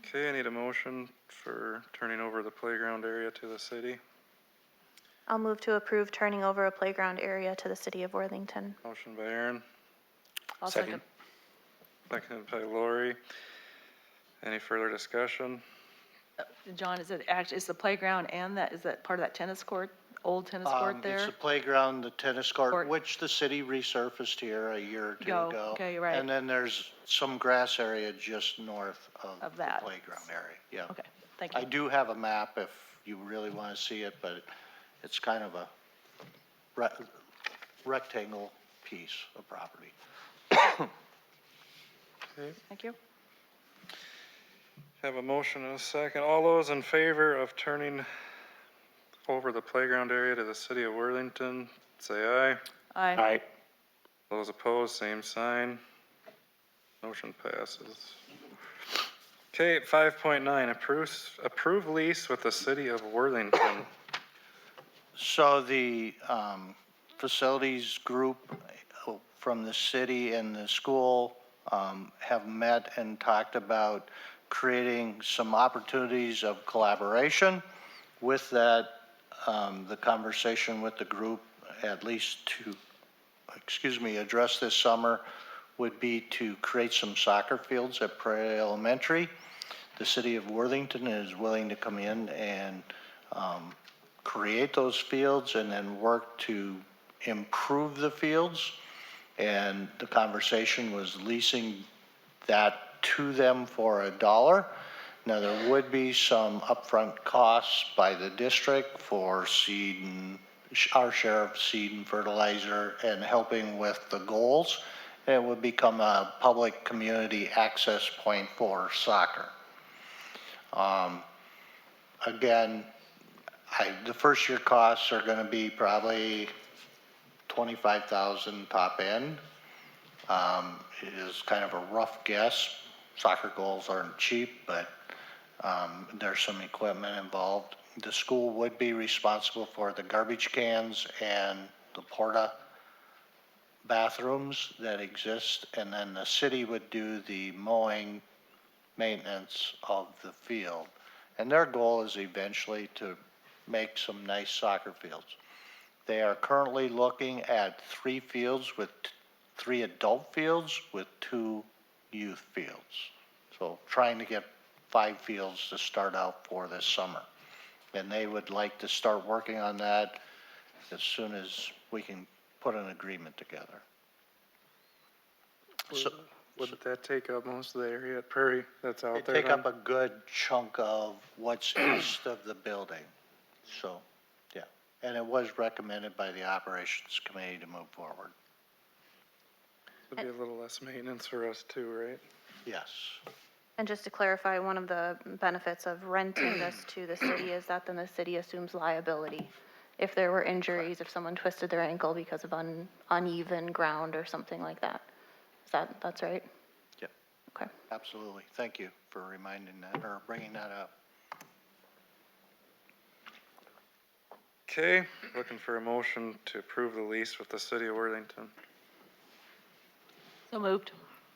Okay, I need a motion for turning over the playground area to the city. I'll move to approve turning over a playground area to the city of Worthington. Motion by Aaron, I'll Second. seconded by Lori. Any further discussion? John, is it actually, is the playground and that, is that part of that tennis court, old tennis court It's there? the playground, the tennis court, Court. which the city resurfaced here a year or two Go, ago. okay, you're right. And then there's some grass area just north of Of the that. playground area, yeah. Okay, thank I you. do have a map if you really want to see it, but it's kind of a rectangle piece of property. Okay, Thank you. have a motion and a second. All those in favor of turning over the playground area to the city of Worthington, say aye. Aye. Aye. Those opposed, same sign. Motion passes. Okay, 5.9, approve lease with the city of Worthington. So the facilities group from the city and the school have met and talked about creating some opportunities of collaboration. With that, the conversation with the group, at least to, address this summer, would be to create some soccer fields at Prairie Elementary. The city of Worthington is willing to come in and create those fields and then work to improve the fields. And the conversation was leasing that to them for $1. Now, there would be some upfront costs by the district for seed and our share of seed and fertilizer and helping with the goals. It would become a public community access point for soccer. Again, the first year costs are going to be probably $25,000 top end. It is kind of a rough guess. Soccer goals aren't cheap, but there's some equipment involved. The school would be responsible for the garbage cans and the porta bathrooms that exist, and then the city would do the mowing maintenance of the field. And their goal is eventually to make some nice soccer fields. They are currently looking at 3 fields with 3 adult fields with 2 youth fields. So trying to get 5 fields to start out for this summer. And they would like to start working on that as soon as we can put an agreement together. So Wouldn't that take up most of the area at Prairie that's out they there? take up a good chunk of what's east of the building. So, yeah. And it was recommended by the operations committee to move forward. Would be a little less maintenance for us too, right? Yes. And just to clarify, one of the benefits of renting this to the city is that then the city assumes liability. If there were injuries, if someone twisted their ankle because of uneven ground or something like that. That's right? Yep. Okay. Absolutely. Thank you for reminding that or bringing that up. Okay, looking for a motion to approve the lease with the city of Worthington. So moved.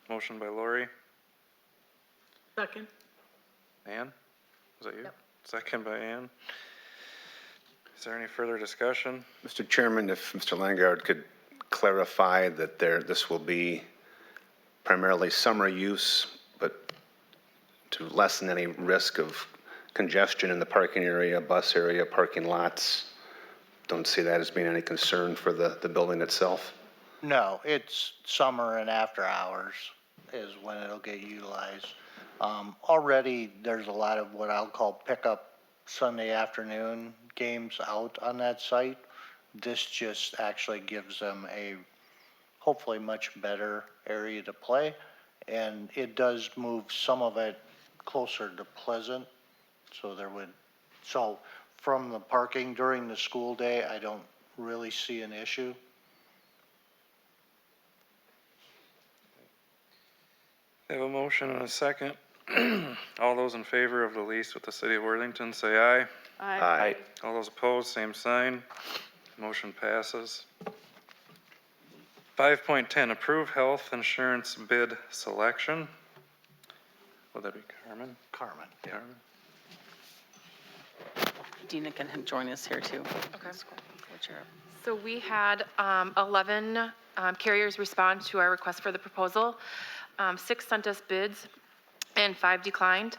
Motion by Lori. Second. Ann? Was that you? Second by Ann. Is there any further discussion? Mr. Chairman, if Mr. Langard could clarify that this will be primarily summer use, but to lessen any risk of congestion in the parking area, bus area, parking lots. Don't see that as being any concern for the building itself. No, it's summer and after hours is when it'll get utilized. Already, there's a lot of what I'll call pickup Sunday afternoon games out on that site. This just actually gives them a hopefully much better area to play. And it does move some of it closer to Pleasant. So from the parking during the school day, I don't really see an issue. I have a motion and a second. All those in favor of the lease with the city of Worthington, say aye. Aye. All those opposed, same sign. Motion passes. 5.10, approve health insurance bid selection. Would that be Carmen? Carmen. Carmen? Dina can join us here too. Okay. Whichever. So we had 11 carriers respond to our request for the proposal. 6 sent us bids and 5 declined.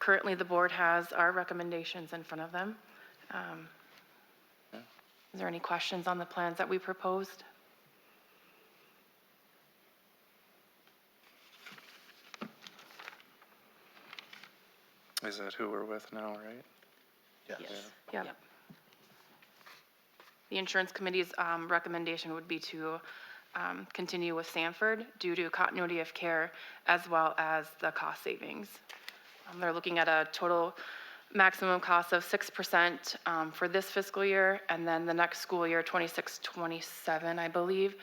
Currently, the board has our recommendations in front of them. Is there any questions on the plans that we proposed? Is that who we're with now, right? Yes. Yep. The insurance committee's recommendation would be to continue with Sanford due to continuity of care as well as the cost savings. They're looking at a total maximum cost of 6% for this fiscal year, and then the next school year, 26-27, I believe,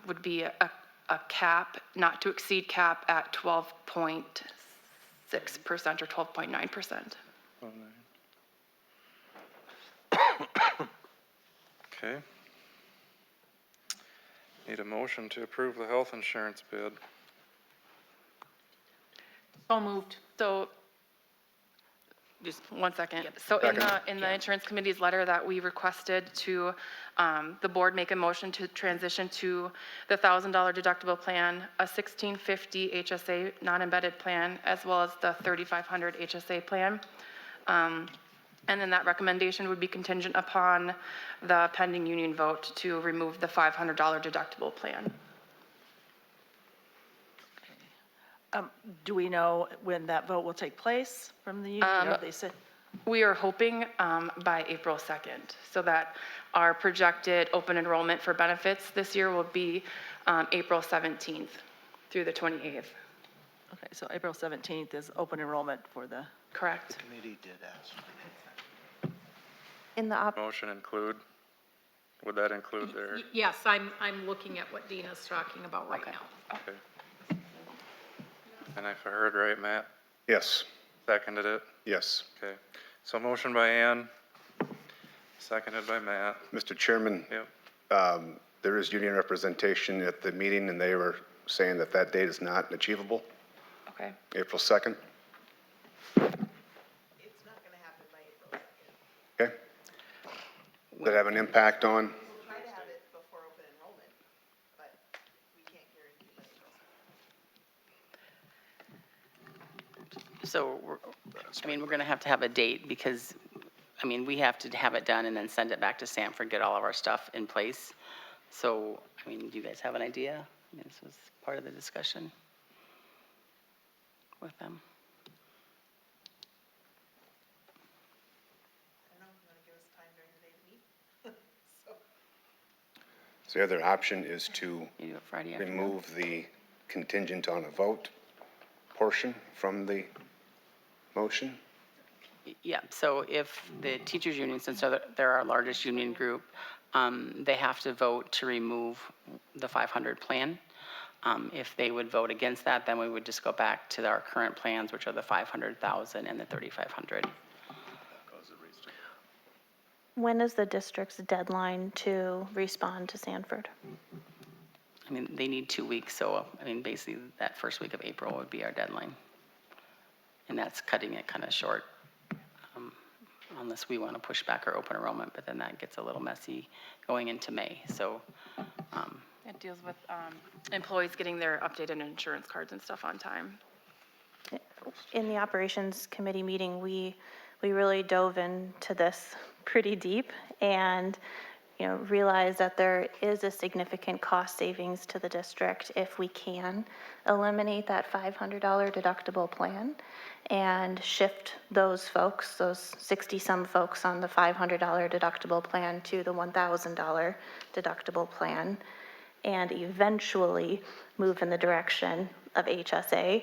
would be a cap, not to exceed cap at 12.6% or 12.9%. Okay. Need a motion to approve the health insurance bid. So moved. So, just 1 second. So in the insurance committee's letter that we requested to, the board make a motion to transition to the $1,000 deductible plan, a $1,650 HSA non-embedded plan, as well as the $3,500 HSA plan. And then that recommendation would be contingent upon the pending union vote to remove the $500 deductible plan. Do we know when that vote will take place from the union? Or they said, We are hoping by April 2nd, so that our projected open enrollment for benefits this year will be April 17th through the 28th. okay, so April 17th is open enrollment for the, Correct. Committee did ask. In the Motion include, would that include their, Yes, I'm looking at what Dina's talking about right Okay. now. okay. And if I heard right, Matt Yes. seconded it? Yes. Okay. So motion by Ann, seconded by Matt. Mr. Chairman, Yep. there is union representation at the meeting, and they were saying that that date is not achievable, Okay. April 2nd. It's not going to happen by April 2nd. Okay? Does that have an impact on? We'll try to have it before open enrollment, but we can't guarantee by April 2nd. So, we're going to have a date because, we have to have it done and then send it back to Sanford, get all of our stuff in place. So, do you guys have an idea? This was part of the discussion with them. I don't know, you want to give us time during the day to meet? So the other option is to You do it Friday afternoon. remove the contingent on a vote portion from the motion? Yeah, so if the teachers' union, since they're our largest union group, they have to vote to remove the 500 plan. If they would vote against that, then we would just go back to our current plans, which are the 500,000 and the 3,500. When is the district's deadline to respond to Sanford? I mean, they need 2 weeks, so, I mean, basically, that first week of April would be our deadline. And that's cutting it kind of short, unless we want to push back our open enrollment, but then that gets a little messy going into May, so. It deals with employees getting their updated insurance cards and stuff on time. In the operations committee meeting, we really dove into this pretty deep and, realized that there is a significant cost savings to the district if we can eliminate that $500 deductible plan and shift those folks, those 60-some folks on the $500 deductible plan to the $1,000 deductible plan, and eventually move in the direction of HSA.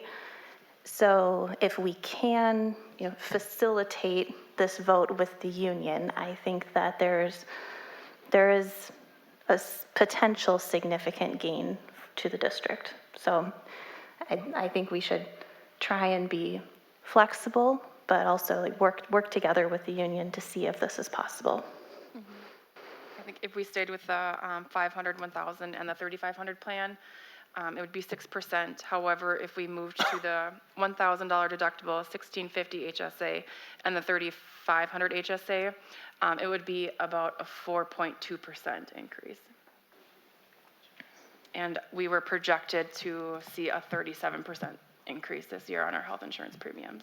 So if we can, facilitate this vote with the union, I think that there is a potential significant gain to the district. So I think we should try and be flexible, but also work together with the union to see if this is possible. I think if we stayed with the 500, 1,000, and the 3,500 plan, it would be 6%. However, if we moved to the $1,000 deductible, 1,650 HSA, and the 3,500 HSA, it would be about a 4.2% increase. And we were projected to see a 37% increase this year on our health insurance premiums.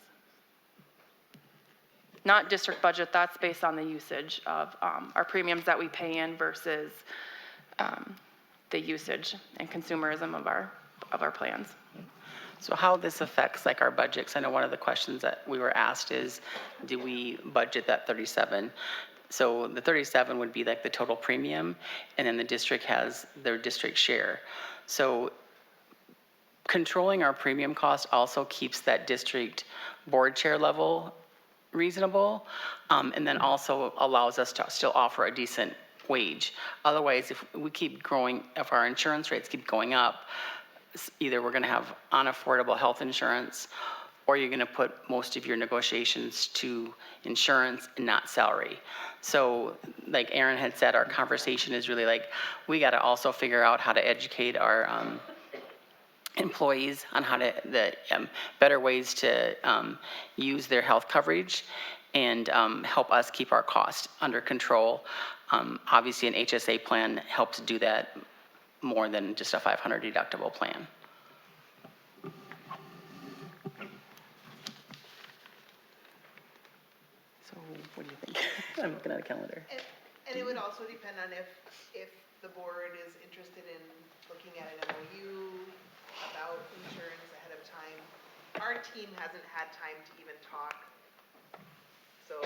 Not district budget, that's based on the usage of our premiums that we pay in versus the usage and consumerism of our plans. So how this affects like our budgets, I know one of the questions that we were asked is, do we budget that 37? So the 37 would be like the total premium, and then the district has their district share. So controlling our premium cost also keeps that district board chair level reasonable, and then also allows us to still offer a decent wage. Otherwise, if we keep growing, if our insurance rates keep going up, either we're going to have unaffordable health insurance, or you're going to put most of your negotiations to insurance and not salary. So like Aaron had said, our conversation is really like, we got to also figure out how to educate our employees on how to, better ways to use their health coverage and help us keep our costs under control. Obviously, an HSA plan helps do that more than just a 500 deductible plan. So what do you think? I'm looking at a calendar. And it would also depend on if the board is interested in looking at an MOU about insurance ahead of time. Our team hasn't had time to even talk. So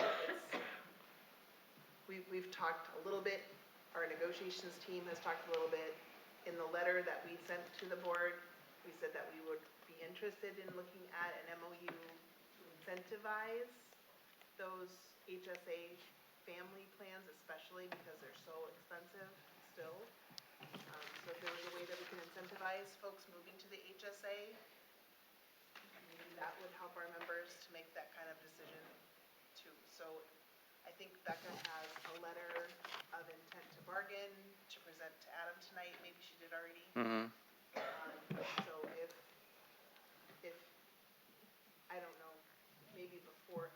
we've talked a little bit. Our negotiations team has talked a little bit. In the letter that we sent to the board, we said that we would be interested in looking at an MOU to incentivize those HSA family plans, especially because they're so expensive still. So if there was a way that we can incentivize folks moving to the HSA, maybe that would help our members to make that kind of decision too. So I think Becca has a letter of intent to bargain to present to Adam tonight. Maybe she did already. Mm-hmm. So if I don't know, maybe before,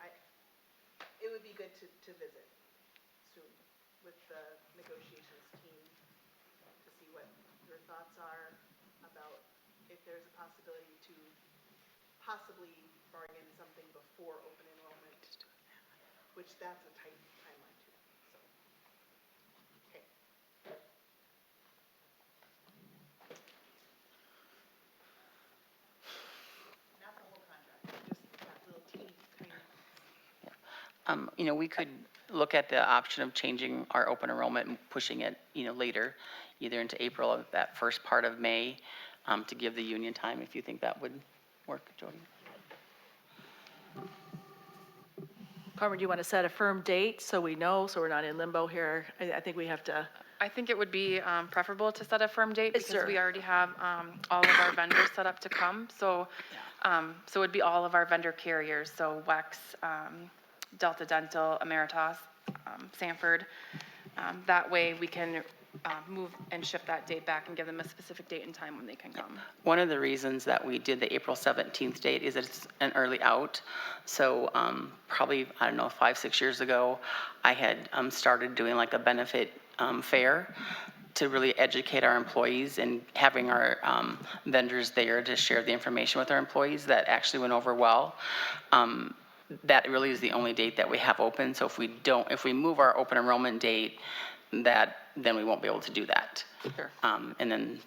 it would be good to visit soon with the negotiations team to see what your thoughts are about if there's a possibility to possibly bargain something before open enrollment, which that's a tight timeline too. So, okay. Not the whole contract, just that little teeny tiny. We could look at the option of changing our open enrollment and pushing it, later, either into April or that first part of May, to give the union time, if you think that would work, Jody. Carmen, do you want to set a firm date so we know, so we're not in limbo here? I think we have to. I think it would be preferable to set a firm date because Sure. we already have all of our vendors set up to come. So, so it would be all of our vendor carriers. So WEX, Delta Dental, Emeritus, Sanford. That way we can move and shift that date back and give them a specific date and time when they can come. One of the reasons that we did the April 17th date is that it's an early out. So probably, I don't know, 5-6 years ago, I had started doing like a benefit fair to really educate our employees and having our vendors there to share the information with our employees. That actually went over well. That really is the only date that we have open. So if we move our open enrollment date, then we won't be able to do that. Sure. And then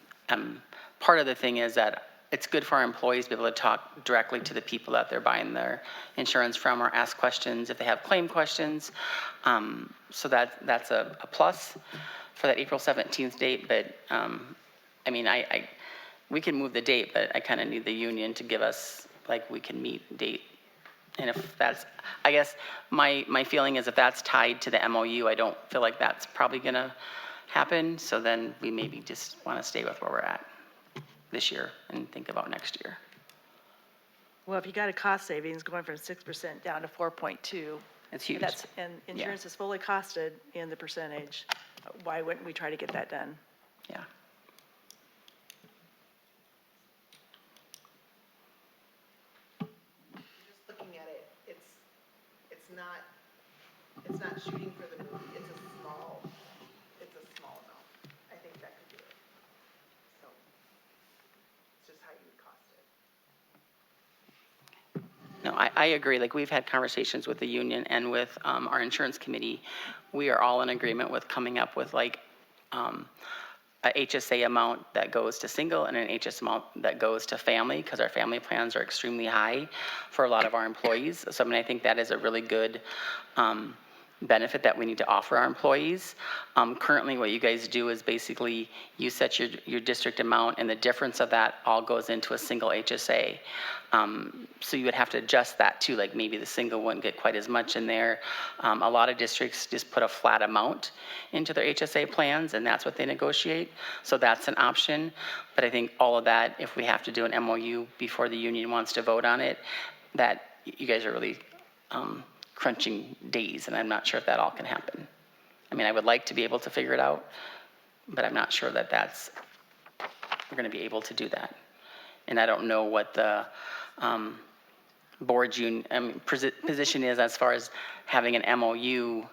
part of the thing is that it's good for our employees to be able to talk directly to the people that they're buying their insurance from or ask questions if they have claim questions. So that's a plus for that April 17th date. But I mean, we can move the date, but I kind of need the union to give us, like, we can meet date. And if that's, I guess, my feeling is if that's tied to the MOU, I don't feel like that's probably going to happen. So then we maybe just want to stay with where we're at this year and think about next year. Well, if you got a cost savings going from 6% down to 4.2. It's huge. And insurance is fully costed in the percentage. Why wouldn't we try to get that done? Yeah. Just looking at it, it's not shooting for the moon, it's a small amount. I think that could do it. So, it's just how you would cost it. No, I agree. Like, we've had conversations with the union and with our insurance committee. We are all in agreement with coming up with like a HSA amount that goes to single and an HS amount that goes to family, because our family plans are extremely high for a lot of our employees. So I mean, I think that is a really good benefit that we need to offer our employees. Currently, what you guys do is basically you set your district amount, and the difference of that all goes into a single HSA. So you would have to adjust that too, like maybe the single wouldn't get quite as much in there. A lot of districts just put a flat amount into their HSA plans, and that's what they negotiate. So that's an option. But I think all of that, if we have to do an MOU before the union wants to vote on it, that you guys are really crunching days, and I'm not sure if that all can happen. I mean, I would like to be able to figure it out, but I'm not sure that we're going to be able to do that. And I don't know what the board's position is as far as having an MOU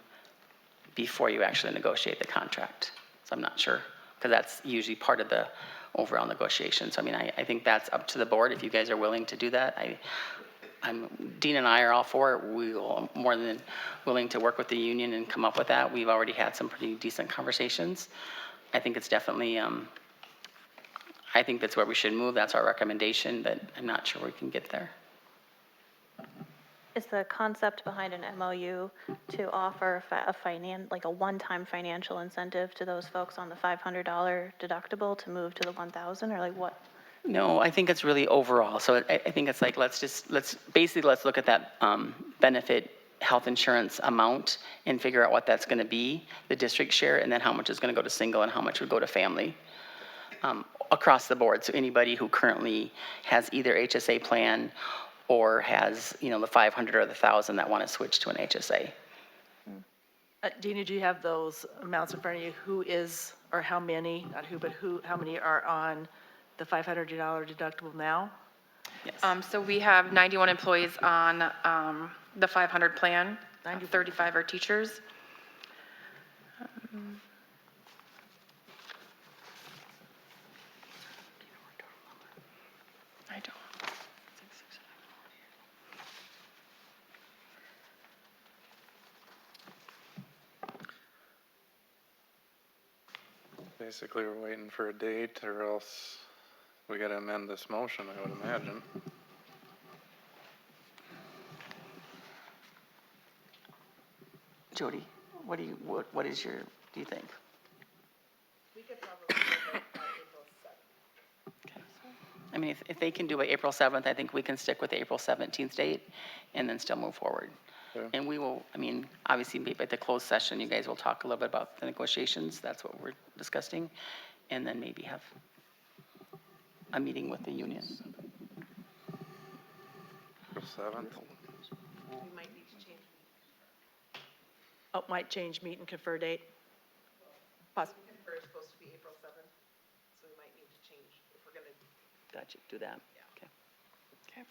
before you actually negotiate the contract. So I'm not sure, because that's usually part of the overall negotiation. So I mean, I think that's up to the board if you guys are willing to do that. Dean and I are all for it. We are more than willing to work with the union and come up with that. We've already had some pretty decent conversations. I think it's definitely, I think that's where we should move. That's our recommendation, but I'm not sure we can get there. Is the concept behind an MOU to offer like a one-time financial incentive to those folks on the $500 deductible to move to the 1,000, or like what? No, I think it's really overall. So I think it's like, let's look at that benefit health insurance amount and figure out what that's going to be, the district share, and then how much is going to go to single and how much would go to family across the board. So anybody who currently has either HSA plan or has, the 500 or the 1,000 that want to switch to an HSA. Dina, do you have those amounts in front of you? Who is, or how many, not who, but how many are on the $500 deductible now? Yes. So we have 91 employees on the 500 plan, 35 are teachers. I don't. Basically, we're waiting for a date, or else we gotta amend this motion, I would imagine. Jody, what do you think? We could probably do it by April 7th. I mean, if they can do it April 7th, I think we can stick with the April 17th date and then still move forward. Okay. And we will, I mean, obviously, maybe at the closed session, you guys will talk a little bit about the negotiations. That's what we're discussing. And then maybe have a meeting with the union. April 7th. We might need to change. Oh, might change meet and confer date? Confer is supposed to be April 7th, so we might need to change if we're going to. Gotcha, do that. Okay. Okay.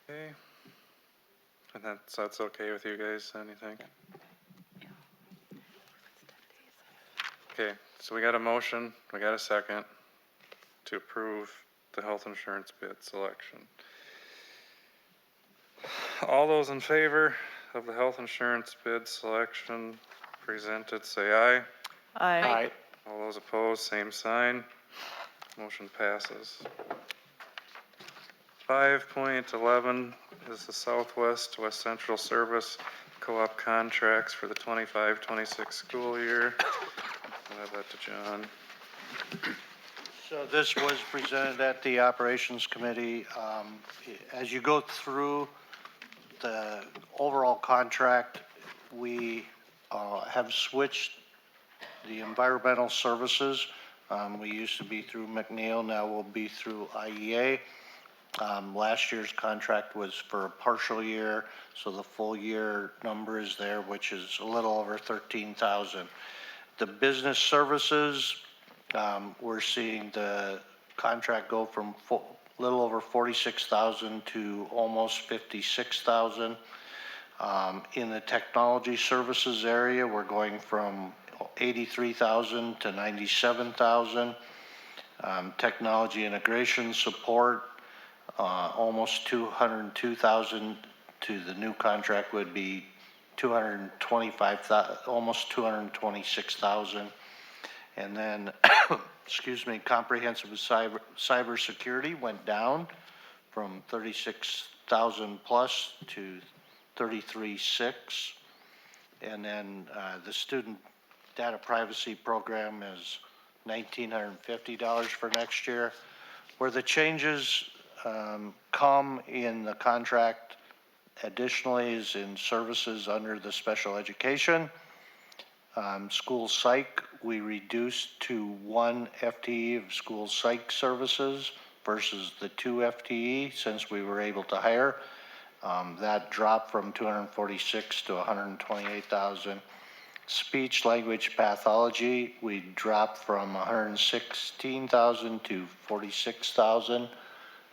Okay. And that's okay with you guys, anything? Okay, so we got a motion, we got a second to approve the health insurance bid selection. All those in favor of the health insurance bid selection presented, say aye. Aye. All those opposed, same sign. Motion passes. 5.11 is the Southwest West Central Service Co-op contracts for the 25-26 school year. I'll have that to John. So this was presented at the Operations Committee. As you go through the overall contract, we have switched the environmental services. We used to be through McNeil, now we'll be through IEA. Last year's contract was for a partial year, so the full year number is there, which is a little over 13,000. The business services, we're seeing the contract go from a little over 46,000 to almost 56,000. In the technology services area, we're going from 83,000 to 97,000. Technology integration support, almost 202,000 to the new contract would be 225,000, almost 226,000. And then, excuse me, comprehensive cybersecurity went down from 36,000 plus to 33,600. And then the student data privacy program is $1,950 for next year. Where the changes come in the contract additionally is in services under the special education. School psych, we reduced to 1 FTE of school psych services versus the 2 FTE since we were able to hire. That dropped from 246 to 128,000. Speech language pathology, we dropped from 116,000 to 46,000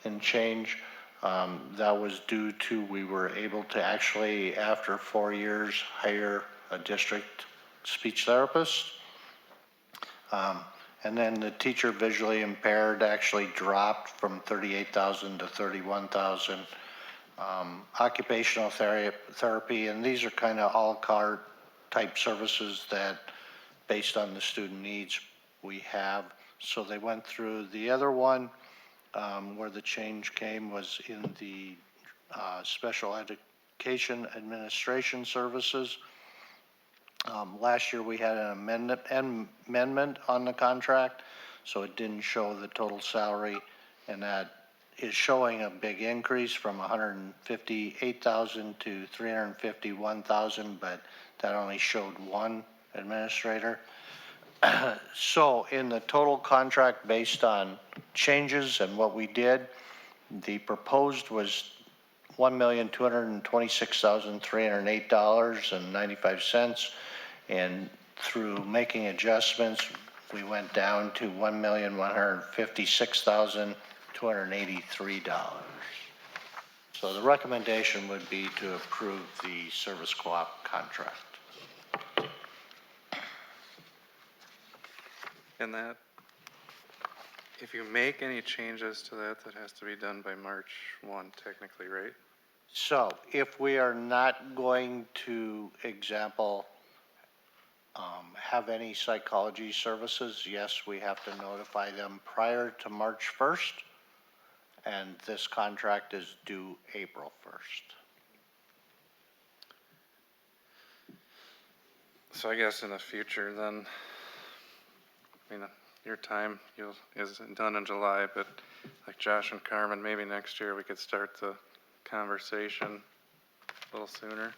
and change. That was due to we were able to actually, after 4 years, hire a district speech therapist. And then the teacher visually impaired actually dropped from 38,000 to 31,000. Occupational therapy, and these are kind of a la carte type services that based on the student needs we have. So they went through the other one where the change came was in the special education administration services. Last year we had an amendment on the contract, so it didn't show the total salary, and that is showing a big increase from 158,000 to 351,000, but that only showed one administrator. So in the total contract based on changes and what we did, the proposed was $1,226,308.95, and through making adjustments, we went down to $1,156,283. So the recommendation would be to approve the service co-op contract. And that, if you make any changes to that, that has to be done by March 1 technically, right? So if we are not going to, example, have any psychology services, yes, we have to notify them prior to March 1st, and this contract is due April 1st. So I guess in the future then, I mean, your time is done in July, but like Josh and Carmen, maybe next year we could start the conversation a little sooner.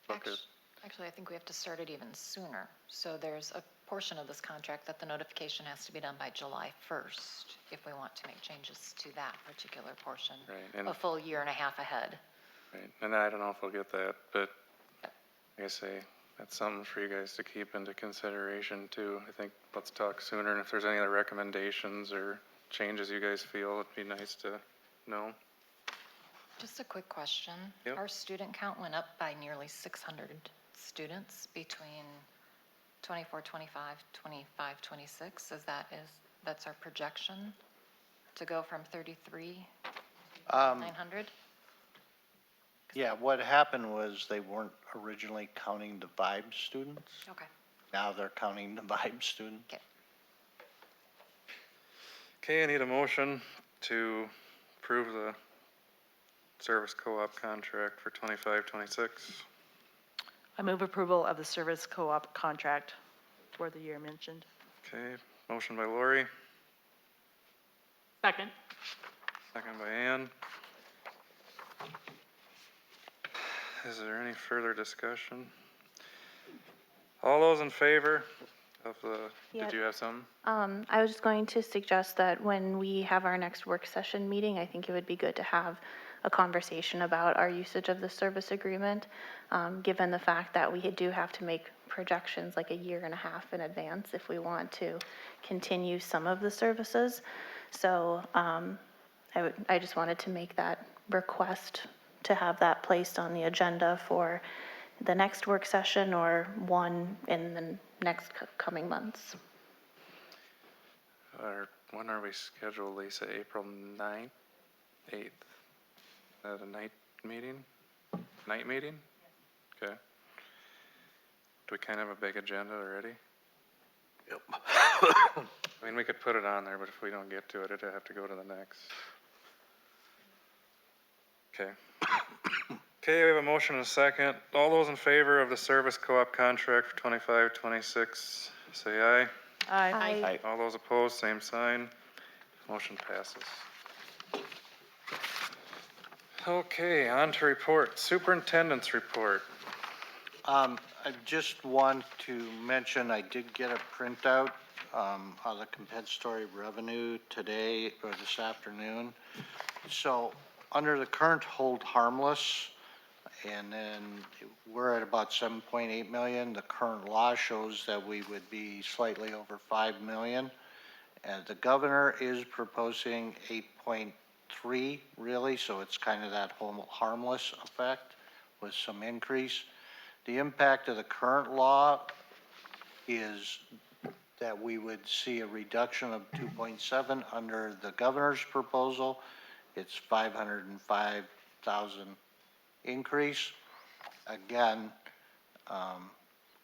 Book it. Actually, I think we have to start it even sooner. So there's a portion of this contract that the notification has to be done by July 1st if we want to make changes to that particular portion. Right, and a full year and a half ahead. Right, and I don't know if we'll get that, but like I say, that's something for you guys to keep into consideration too. I think let's talk sooner, and if there's any other recommendations or changes you guys feel, it'd be nice to know. Just a quick question. Yep. Our student count went up by nearly 600 students between 24, 25, 25, 26. That's our projection to go from 33, 900? Yeah, what happened was they weren't originally counting the Vibe students. Okay. Now they're counting the Vibe students. Okay. Okay, I need a motion to approve the service co-op contract for 25, 26. I move approval of the service co-op contract for the year mentioned. Okay, motion by Lori, Second. second by Ann. Is there any further discussion? All those in favor of the, Yeah. did you have some? I was just going to suggest that when we have our next work session meeting, I think it would be good to have a conversation about our usage of the service agreement, given the fact that we do have to make projections like a year and a half in advance if we want to continue some of the services. So I just wanted to make that request to have that placed on the agenda for the next work session or one in the next coming months. When are we scheduled, Lisa? April 9th, 8th? At a night meeting? Night meeting? Okay. Do we kind of have a big agenda already? Yep. I mean, we could put it on there, but if we don't get to it, it'd have to go to the next. Okay. Okay, we have a motion and a second. All those in favor of the service co-op contract for 25, 26, say aye. Aye. All those opposed, same sign. Motion passes. Okay, on to report. Superintendent's report. I just want to mention, I did get a printout on the compensatory revenue today or this afternoon. So under the current hold harmless, and then we're at about 7.8 million. The current law shows that we would be slightly over 5 million. And the governor is proposing 8.3 really, so it's kind of that whole harmless effect with some increase. The impact of the current law is that we would see a reduction of 2.7 under the governor's proposal. It's 505,000 increase. Again,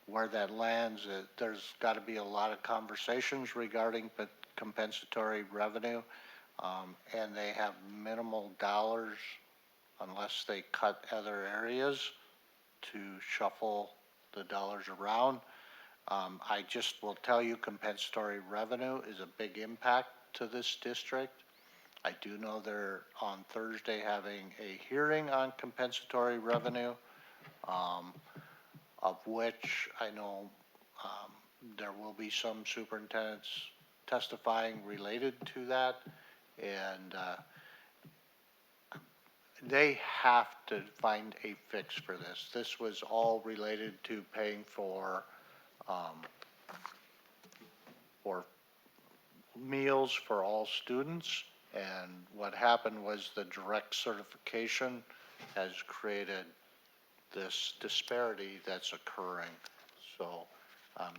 where that lands, there's got to be a lot of conversations regarding compensatory revenue, and they have minimal dollars unless they cut other areas to shuffle the dollars around. I just will tell you compensatory revenue is a big impact to this district. I do know they're on Thursday having a hearing on compensatory revenue, of which I know there will be some superintendents testifying related to that. And they have to find a fix for this. This was all related to paying for meals for all students. And what happened was the direct certification has created this disparity that's occurring. So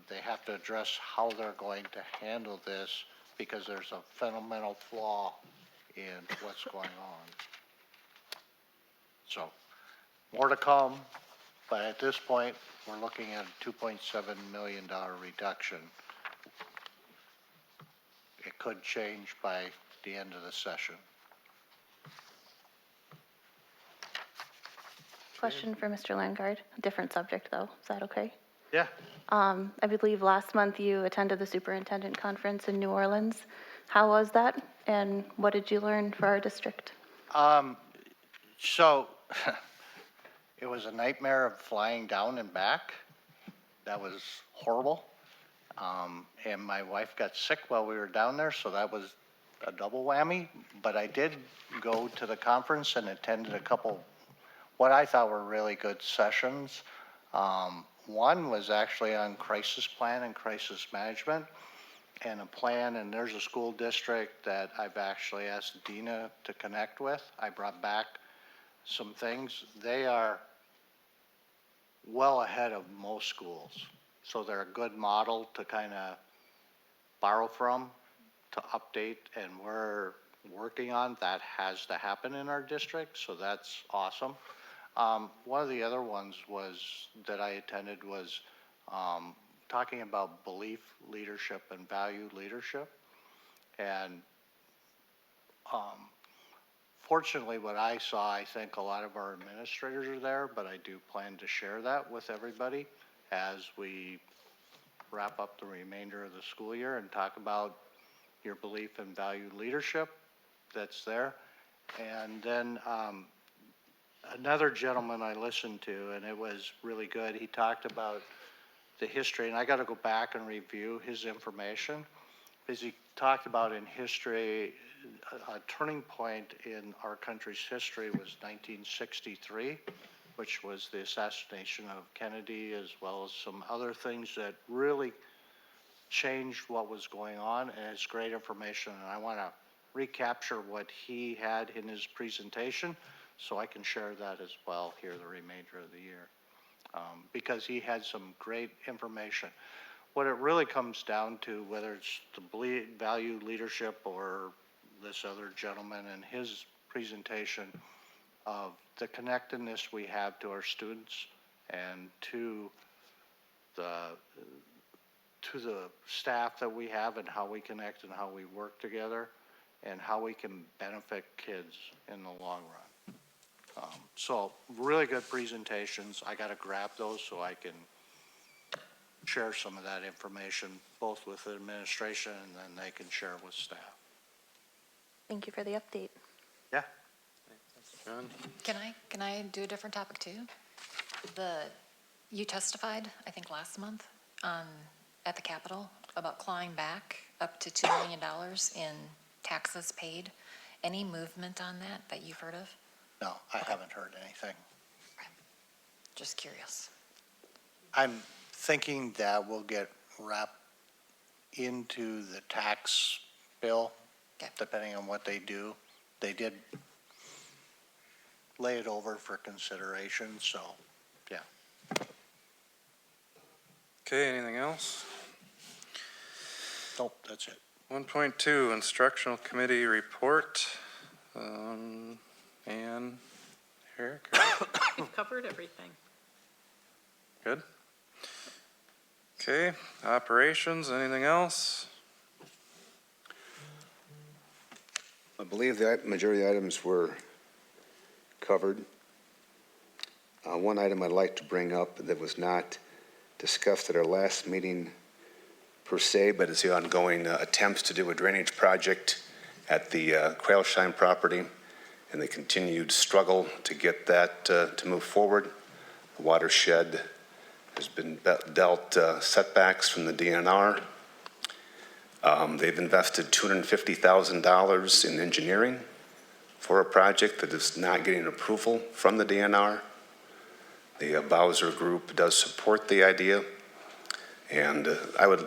they have to address how they're going to handle this because there's a fundamental flaw in what's going on. So more to come, but at this point, we're looking at a $2.7 million reduction. It could change by the end of the session. Question for Mr. Landgard, a different subject though, is that okay? Yeah. I believe last month you attended the superintendent conference in New Orleans. How was that, and what did you learn for our district? So it was a nightmare of flying down and back. That was horrible. And my wife got sick while we were down there, so that was a double whammy. But I did go to the conference and attended a couple what I thought were really good sessions. One was actually on crisis plan and crisis management and a plan, and there's a school district that I've actually asked Dina to connect with. I brought back some things. They are well ahead of most schools. So they're a good model to kind of borrow from, to update, and we're working on that has to happen in our district, so that's awesome. One of the other ones that I attended was talking about belief leadership and value leadership. And fortunately, what I saw, I think a lot of our administrators are there, but I do plan to share that with everybody as we wrap up the remainder of the school year and talk about your belief and value leadership that's there. And then another gentleman I listened to, and it was really good, he talked about the history, and I got to go back and review his information, because he talked about in history, a turning point in our country's history was 1963, which was the assassination of Kennedy, as well as some other things that really changed what was going on, and it's great information, and I want to recapture what he had in his presentation so I can share that as well here the remainder of the year, because he had some great information. What it really comes down to, whether it's the value leadership or this other gentleman and his presentation of the connectedness we have to our students and to the staff that we have, and how we connect and how we work together and how we can benefit kids in the long run. So really good presentations. I got to grab those so I can share some of that information both with the administration and then they can share with staff. Thank you for the update. Yeah. John? Can I do a different topic too? You testified, I think last month, at the Capitol about clawing back up to $2 million in taxes paid. Any movement on that you've heard of? No, I haven't heard anything. Just curious. I'm thinking that will get wrapped into the tax bill, depending on what they do. They did lay it over for consideration, so, yeah. Okay, anything else? Nope, that's it. 1.2, Instructional Committee Report. Ann, Eric, We've covered everything. good? Okay, operations, anything else? I believe the majority of the items were covered. One item I'd like to bring up that was not discussed at our last meeting per se, but it's the ongoing attempts to do a drainage project at the Quailshine property and the continued struggle to get that to move forward. The watershed has been dealt setbacks from the DNR. They've invested $250,000 in engineering for a project that is not getting approval from the DNR. The Bowser Group does support the idea, and I would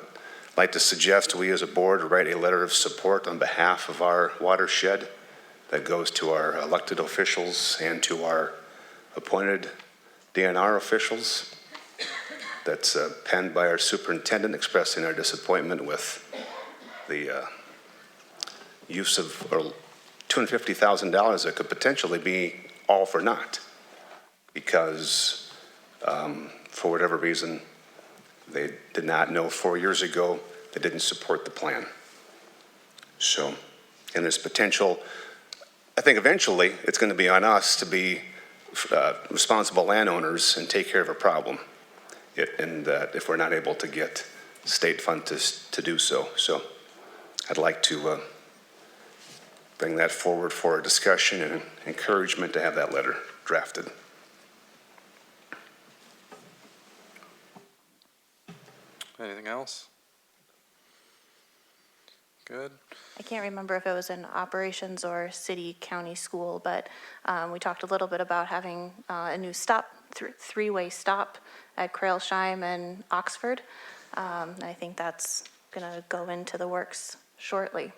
like to suggest we as a board write a letter of support on behalf of our watershed that goes to our elected officials and to our appointed DNR officials. That's penned by our superintendent expressing our disappointment with the use of $250,000 that could potentially be all for naught because for whatever reason they did not know 4 years ago they didn't support the plan. So, and there's potential, I think eventually it's going to be on us to be responsible landowners and take care of a problem. And if we're not able to get state funds to do so. So I'd like to bring that forward for a discussion and encouragement to have that letter drafted. Anything else? Good. I can't remember if it was in operations or city, county, school, but we talked a little bit about having a new stop, three-way stop at Crailsheim and Oxford. I think that's going to go into the works shortly.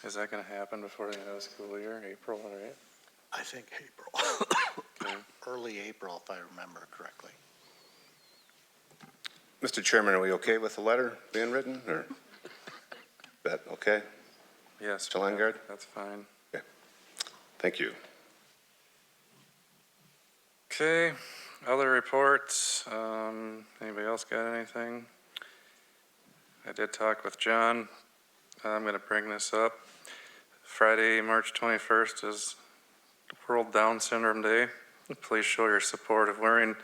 Is that gonna happen before the end of the school year, April, right? I think April. Okay. Early April, if I remember correctly. Mr. Chairman, are we okay with the letter being written, or? That okay? Yes. Mr. Leingard? That's fine. Thank you. Okay, other reports, anybody else got anything? I did talk with John, I'm gonna bring this up. Friday, March 21st is World Down Syndrome Day. Please show your support of wearing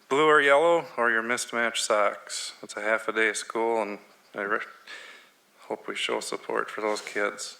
blue or yellow or your mismatched socks. It's a half a day of school and I hope we show support for those kids.